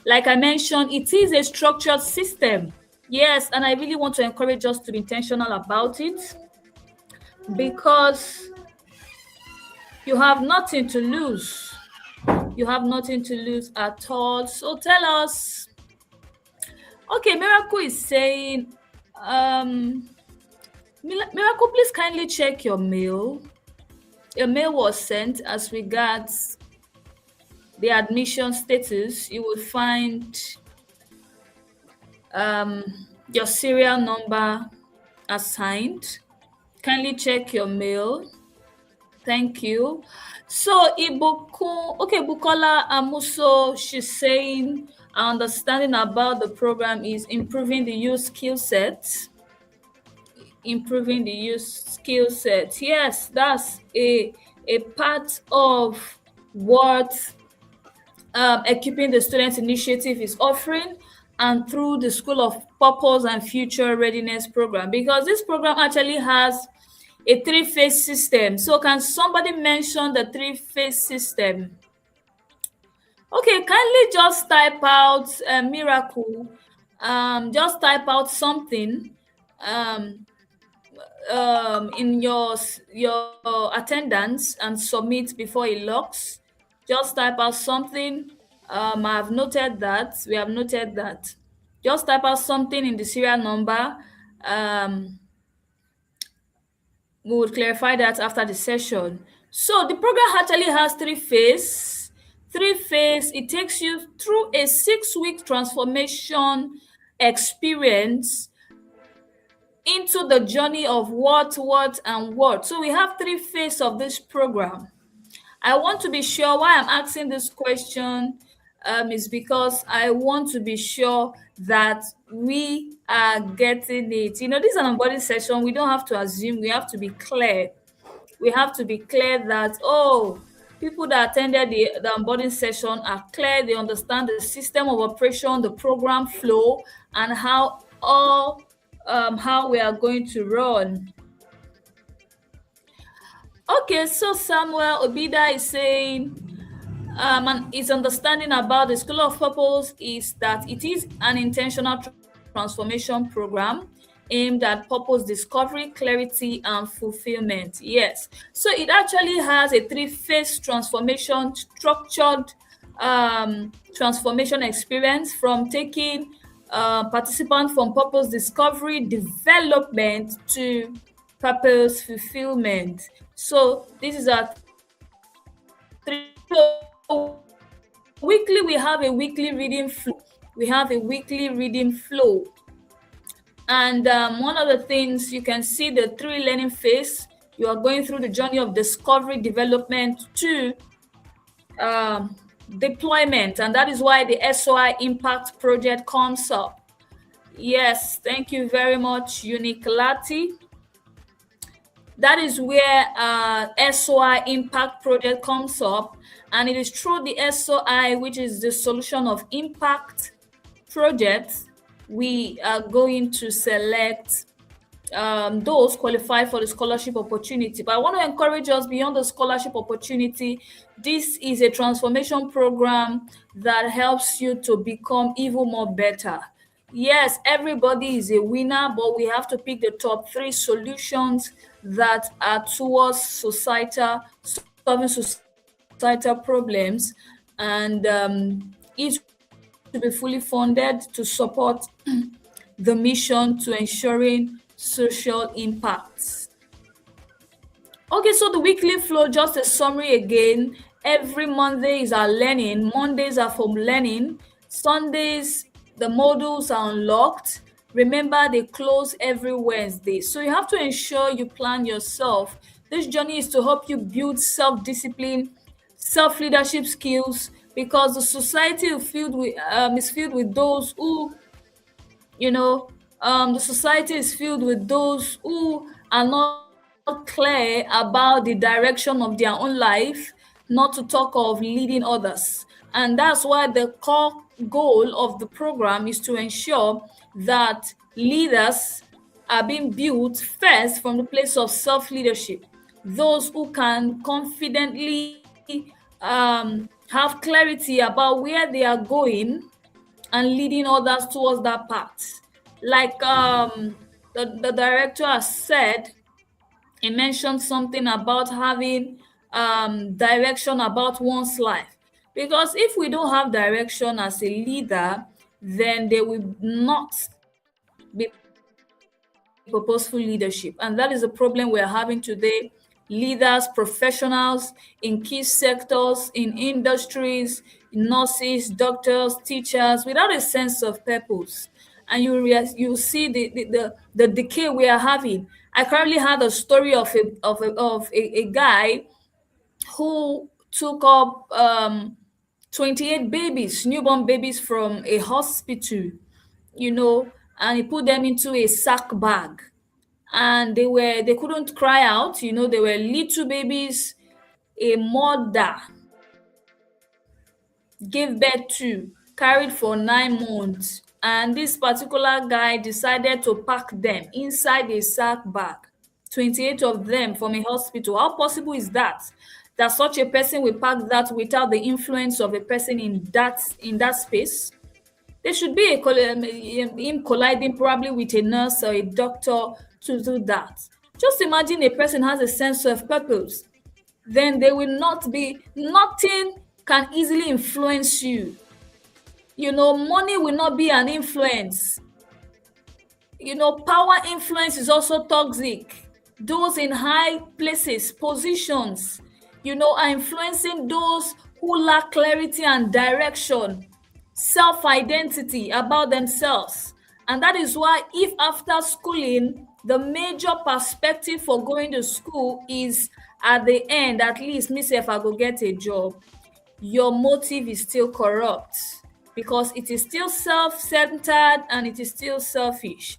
Like I mentioned, it is a structured system. Yes, and I really want to encourage us to be intentional about it because you have nothing to lose. You have nothing to lose at all. So tell us. Okay, Miracle is saying, Miracle, please kindly check your mail. Your mail was sent as regards the admission status. You will find your serial number assigned. Kindly check your mail. Thank you. So Bukola Amuso, she's saying our understanding about the program is improving the youth skill set. Improving the youth skill set. Yes, that's a part of what Equipping the Students Initiative is offering, and through the School of Purpose and Future Readiness program, because this program actually has a 3-phase system. So can somebody mention the 3-phase system? Okay, kindly just type out Miracle. Just type out something in your attendance and submit before it locks. Just type out something. I have noted that. We have noted that. Just type out something in the serial number. We will clarify that after the session. So the program actually has 3 phases. 3 phase, it takes you through a 6-week transformation experience into the journey of what, and what. So we have 3 phases of this program. I want to be sure why I'm asking this question is because I want to be sure that we are getting it. You know, this is an onboarding session. We don't have to assume, we have to be clear. We have to be clear that, people that attended the onboarding session are clear, they understand the system of operation, the program flow, and how we are going to run. Okay, so Samuel Obida is saying, and his understanding about the School of Purpose is that it is an intentional transformation program aimed at purpose discovery, clarity, and fulfillment. Yes, so it actually has a 3-phase transformation, structured transformation experience from taking participants from purpose discovery, development to purpose fulfillment. So this is our 3. So weekly, we have a weekly reading flow. And one of the things you can see, the 3 learning phase, you are going through the journey of discovery, development to deployment, and that is why the SOI impact project comes up. Yes, thank you very much, Unique Lati. That is where SOI impact project comes up, and it is through the SOI, which is the solution of impact project, we are going to select those qualified for the scholarship opportunity. But I want to encourage us beyond the scholarship opportunity. This is a transformation program that helps you to become even more better. Yes, everybody is a winner, but we have to pick the top 3 solutions that are towards solving societal problems, and each to be fully funded to support the mission to ensuring social impacts. Okay, so the weekly flow, just a summary again. Every Monday is our learning. Mondays are from learning. Sundays, the modules are unlocked. Remember, they close every Wednesday. So you have to ensure you plan yourself. This journey is to help you build self-discipline, self-leadership skills, because the society is filled with those who, you know, the society is filled with those who are not clear about the direction of their own life, not to talk of leading others. And that's why the core goal of the program is to ensure that leaders are being built first from the place of self-leadership. Those who can confidently have clarity about where they are going and leading others towards that path. Like the director has said, he mentioned something about having direction about one's life. Because if we don't have direction as a leader, then there will not be purposeful leadership. And that is a problem we're having today. Leaders, professionals in key sectors, in industries, nurses, doctors, teachers, without a sense of purpose. And you see the decay we are having. I currently had a story of a guy who took up 28 babies, newborn babies from a hospital, and he put them into a sack bag. And they couldn't cry out, they were little babies. A mother gave birth to, carried for 9 months, and this particular guy decided to pack them inside a sack bag. 28 of them from a hospital. How possible is that? That such a person will pack that without the influence of a person in that space? There should be him colliding probably with a nurse or a doctor to do that. Just imagine a person has a sense of purpose. Then there will not be nothing can easily influence you. Money will not be an influence. Power influence is also toxic. Those in high places, positions, are influencing those who lack clarity and direction, self-identity about themselves. And that is why, if after schooling, the major perspective for going to school is at the end, at least me say if I go get a job, your motive is still corrupt, because it is still self-centered and it is still selfish.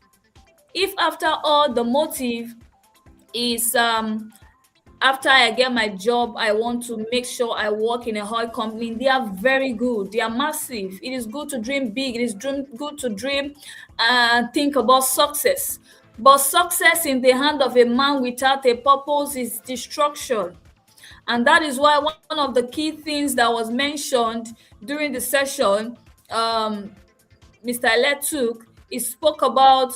If after all the motive is after I get my job, I want to make sure I work in a high company, they are very good, they are massive. It is good to dream big, it is good to dream and think about success. But success in the hand of a man without a purpose is destruction. And that is why one of the key things that was mentioned during the session, Mr. Letuk, he spoke about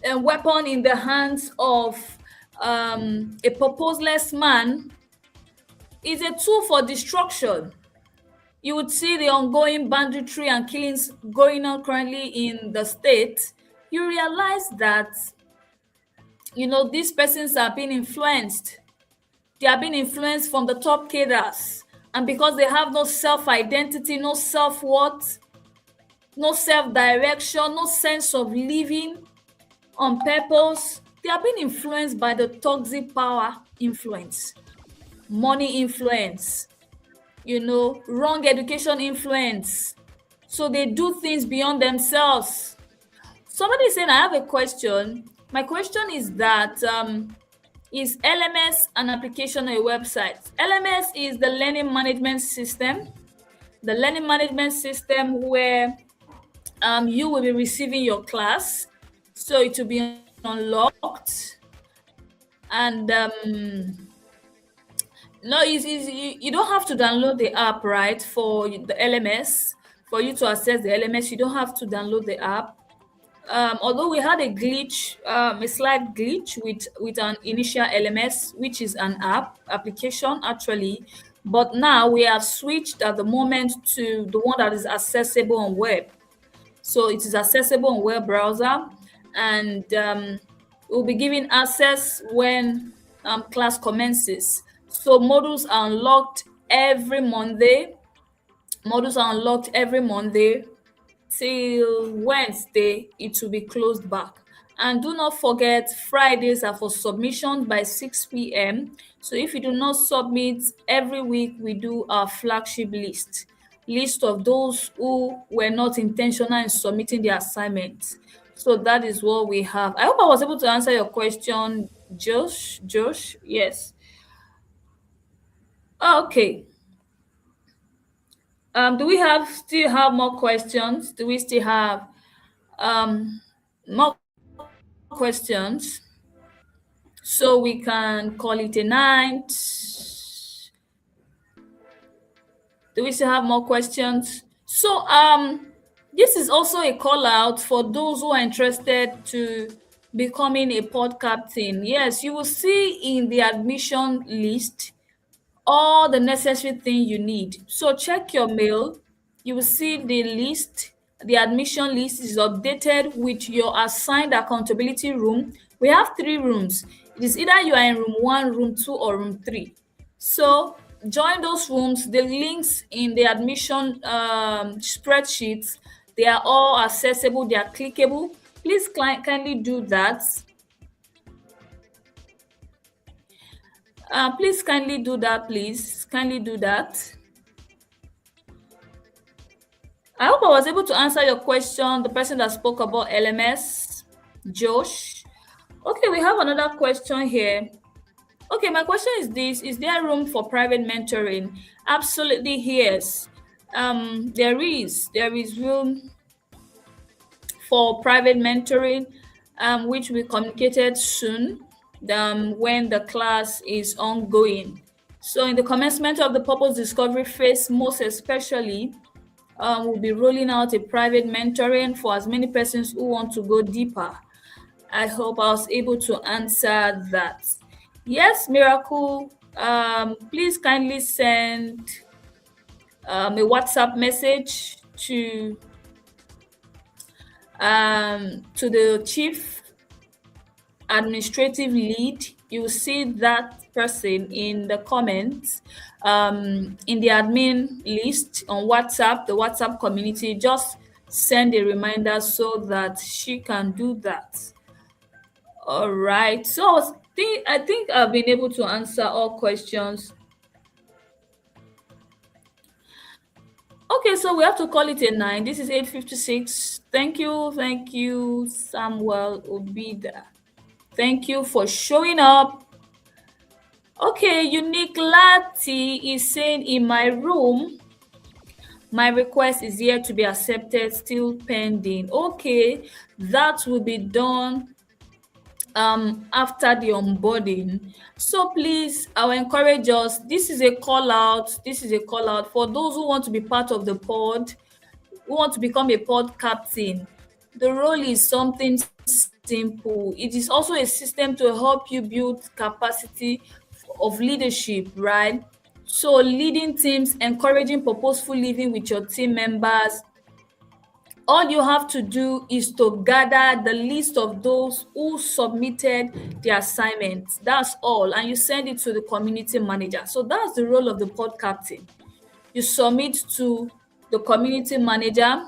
a weapon in the hands of a purposeless man is a tool for destruction. You would see the ongoing banditry and killings going on currently in the state. You realize that, these persons are being influenced. They are being influenced from the top cadres. And because they have no self-identity, no self-worth, no self-direction, no sense of living on purpose, they are being influenced by the toxic power influence, money influence, wrong education influence. So they do things beyond themselves. Somebody is saying, I have a question. My question is that, is LMS an application or a website? LMS is the learning management system. The learning management system where you will be receiving your class. So it will be unlocked. And no, you don't have to download the app, right? For the LMS, for you to access the LMS, you don't have to download the app. Although we had a glitch, a slight glitch with an initial LMS, which is an application actually, but now we have switched at the moment to the one that is accessible on web. So it is accessible on web browser, and we'll be giving access when class commences. So modules are unlocked every Monday. Modules are unlocked every Monday till Wednesday. It will be closed back. And do not forget, Fridays are for submissions by 6 p.m. So if you do not submit, every week we do our flagship list of those who were not intentional in submitting the assignments. So that is what we have. I hope I was able to answer your question, Josh. Yes. Okay. Do we still have more questions? Do we still have more questions? So we can call it a night. Do we still have more questions? So this is also a call out for those who are interested to becoming a pod captain. Yes, you will see in the admission list all the necessary thing you need. So check your mail. You will see the list. The admission list is updated with your assigned accountability room. We have 3 rooms. It is either you are in room 1, room 2, or room 3. So join those rooms. The links in the admission spreadsheets, they are all accessible. They are clickable. Please kindly do that. Please kindly do that, please. Kindly do that. I hope I was able to answer your question, the person that spoke about LMS, Josh. Okay, we have another question here. Okay, my question is this: is there room for private mentoring? Absolutely, yes. There is room for private mentoring, which we communicated soon, when the class is ongoing. So in the commencement of the purpose discovery phase, most especially, we'll be rolling out a private mentoring for as many persons who want to go deeper. I hope I was able to answer that. Yes, Miracle, please kindly send a WhatsApp message to the chief administrative lead. You will see that person in the comments, in the admin list on WhatsApp, the WhatsApp community. Just send a reminder so that she can do that. All right. So I think I've been able to answer all questions. Okay, so we have to call it a 9. This is 8:56. Thank you, Samuel Obida. Thank you for showing up. Okay, Unique Lati is saying, in my room, my request is yet to be accepted, still pending. Okay, that will be done after the onboarding. So please, I will encourage us. This is a call out for those who want to be part of the pod, who want to become a pod captain. The role is something simple. It is also a system to help you build capacity of leadership, right? So leading teams, encouraging purposeful living with your team members. All you have to do is to gather the list of those who submitted the assignment. That's all. And you send it to the community manager. So that's the role of the pod captain. You submit to the community manager.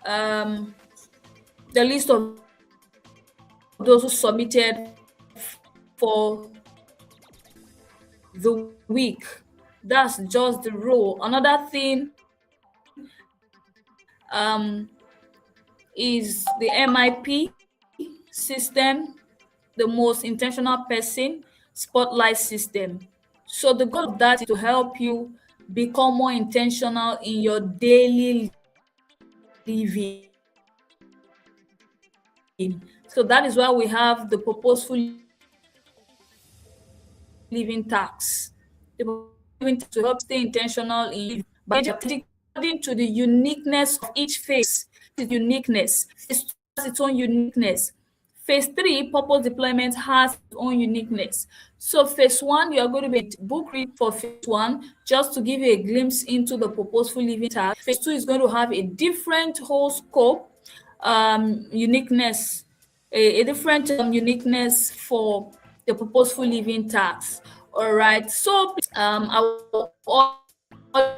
The list of those who submitted for the week. That's just the rule. Another thing is the MIP system, the most intentional person spotlight system. So the goal of that is to help you become more intentional in your daily living. So that is why we have the purposeful living tax. The purposeful living tax to help stay intentional in living, but according to the uniqueness of each phase. Uniqueness. Phase 2 has its own uniqueness. Phase 3, purpose deployment, has its own uniqueness. So phase 1, you are going to be book read for phase 1, just to give you a glimpse into the purposeful living task. Phase 2 is going to have a different whole scope, uniqueness, a different uniqueness for the purposeful living task. All right. So I will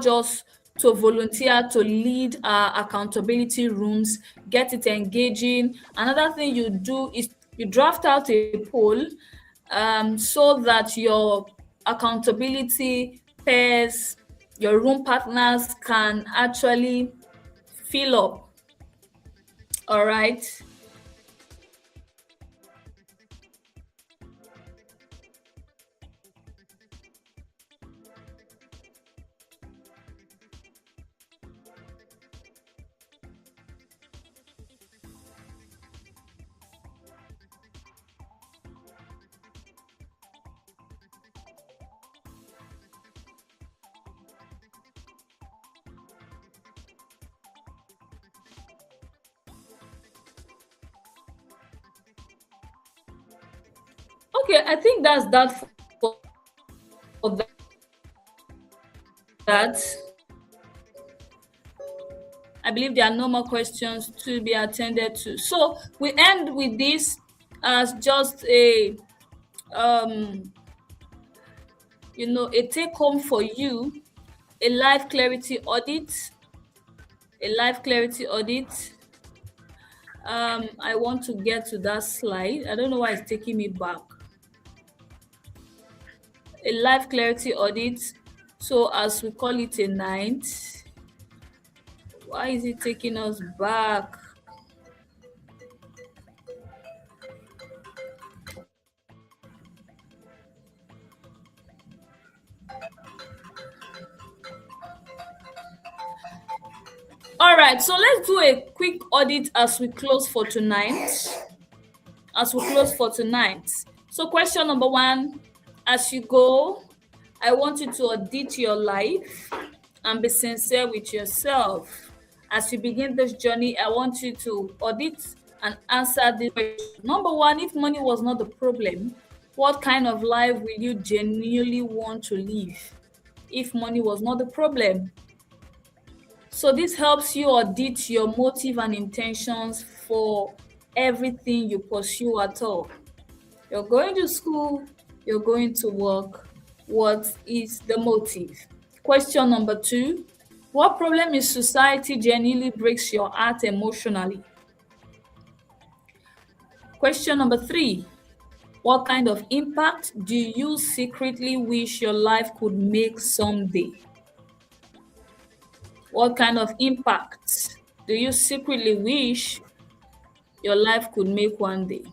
just to volunteer to lead accountability rooms, get it engaging. Another thing you do is you draft out a poll so that your accountability pairs, your room partners can actually fill up. All right. Okay, I think that's that for that. I believe there are no more questions to be attended to. So we end with this as just a a take home for you, a life clarity audit, a life clarity audit. I want to get to that slide. I don't know why it's taking me back. A life clarity audit. So as we call it a night, why is it taking us back? All right, so let's do a quick audit as we close for tonight. So question number 1, as you go, I want you to audit your life and be sincere with yourself. As you begin this journey, I want you to audit and answer the question. Number 1, if money was not the problem, what kind of life will you genuinely want to live if money was not the problem? So this helps you audit your motive and intentions for everything you pursue at all. You're going to school, you're going to work. What is the motive? Question number 2, what problem in society genuinely breaks your heart emotionally? Question number 3, what kind of impact do you secretly wish your life could make someday? What kind of impact do you secretly wish your life could make one day?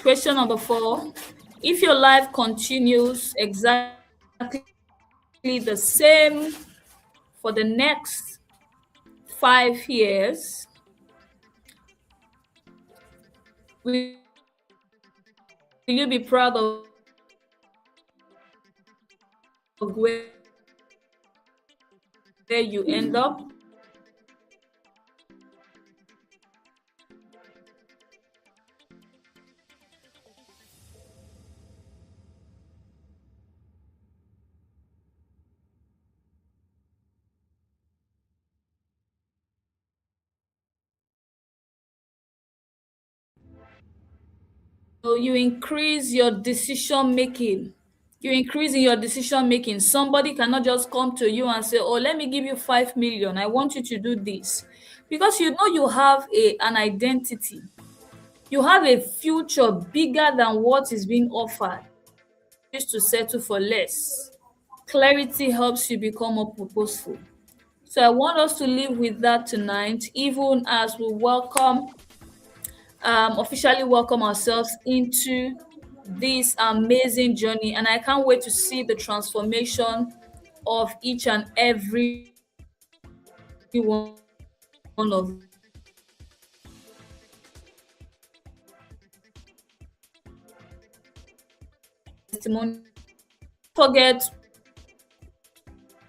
Question number 4, if your life continues exactly the same for the next 5 years, will you be proud of where you end up? So you increase your decision making. You increase in your decision making. Somebody cannot just come to you and say, oh, let me give you 5 million. I want you to do this. Because you know you have an identity. You have a future bigger than what is being offered. You used to settle for less. Clarity helps you become more purposeful. So I want us to live with that tonight, even as we officially welcome ourselves into this amazing journey. And I can't wait to see the transformation of each and every one of testimony. Don't forget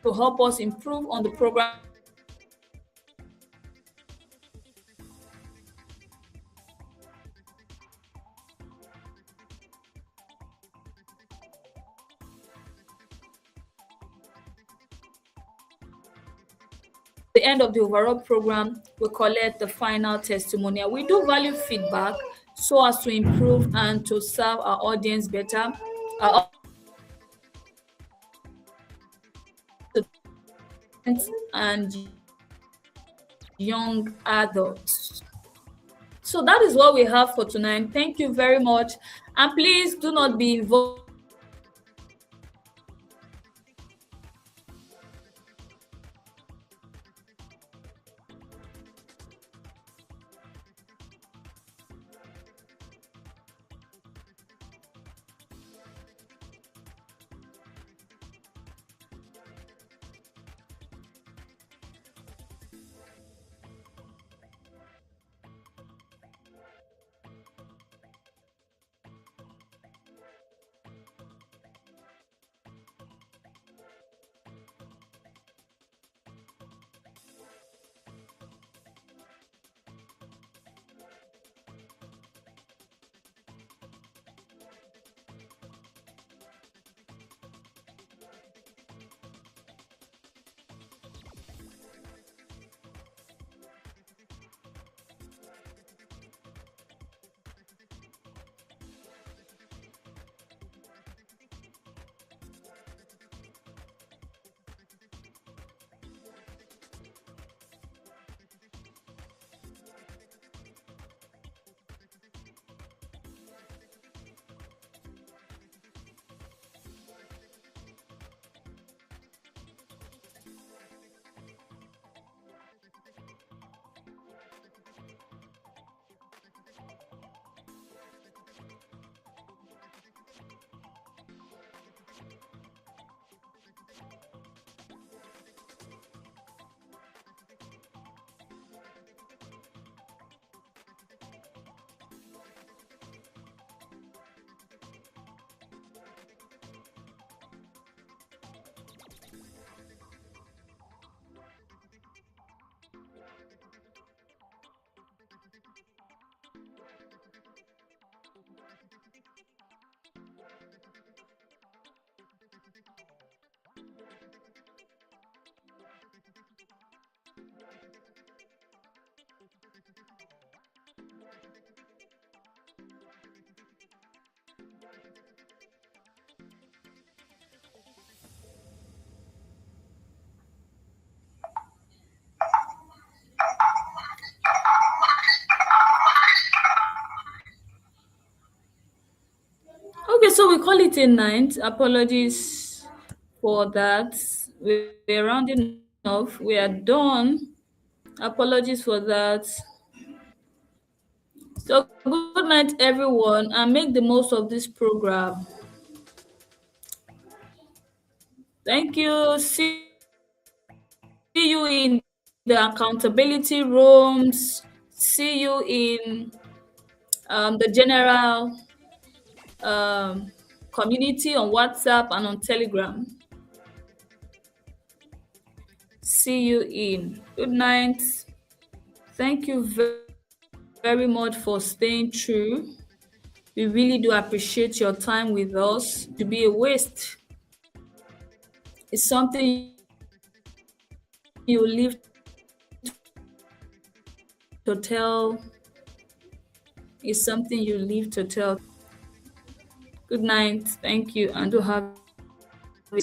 to help us improve on the program. The end of the overall program, we collect the final testimonial. We do value feedback so as to improve and to serve our audience better, our and young adults. So that is what we have for tonight. Thank you very much. And please do not be involved in any Okay, so we call it a night. Apologies for that. We're rounding off. We are done. Apologies for that. So, good night, everyone, and make the most of this program. Thank you. See you in the accountability rooms. See you in the general community on WhatsApp and on Telegram. See you in. Good night. Thank you very much for staying true. We really do appreciate your time with us. This program is not meant to be a waste. It's something you live to tell. It's something you live to tell to others. Good night. Thank you, and do have a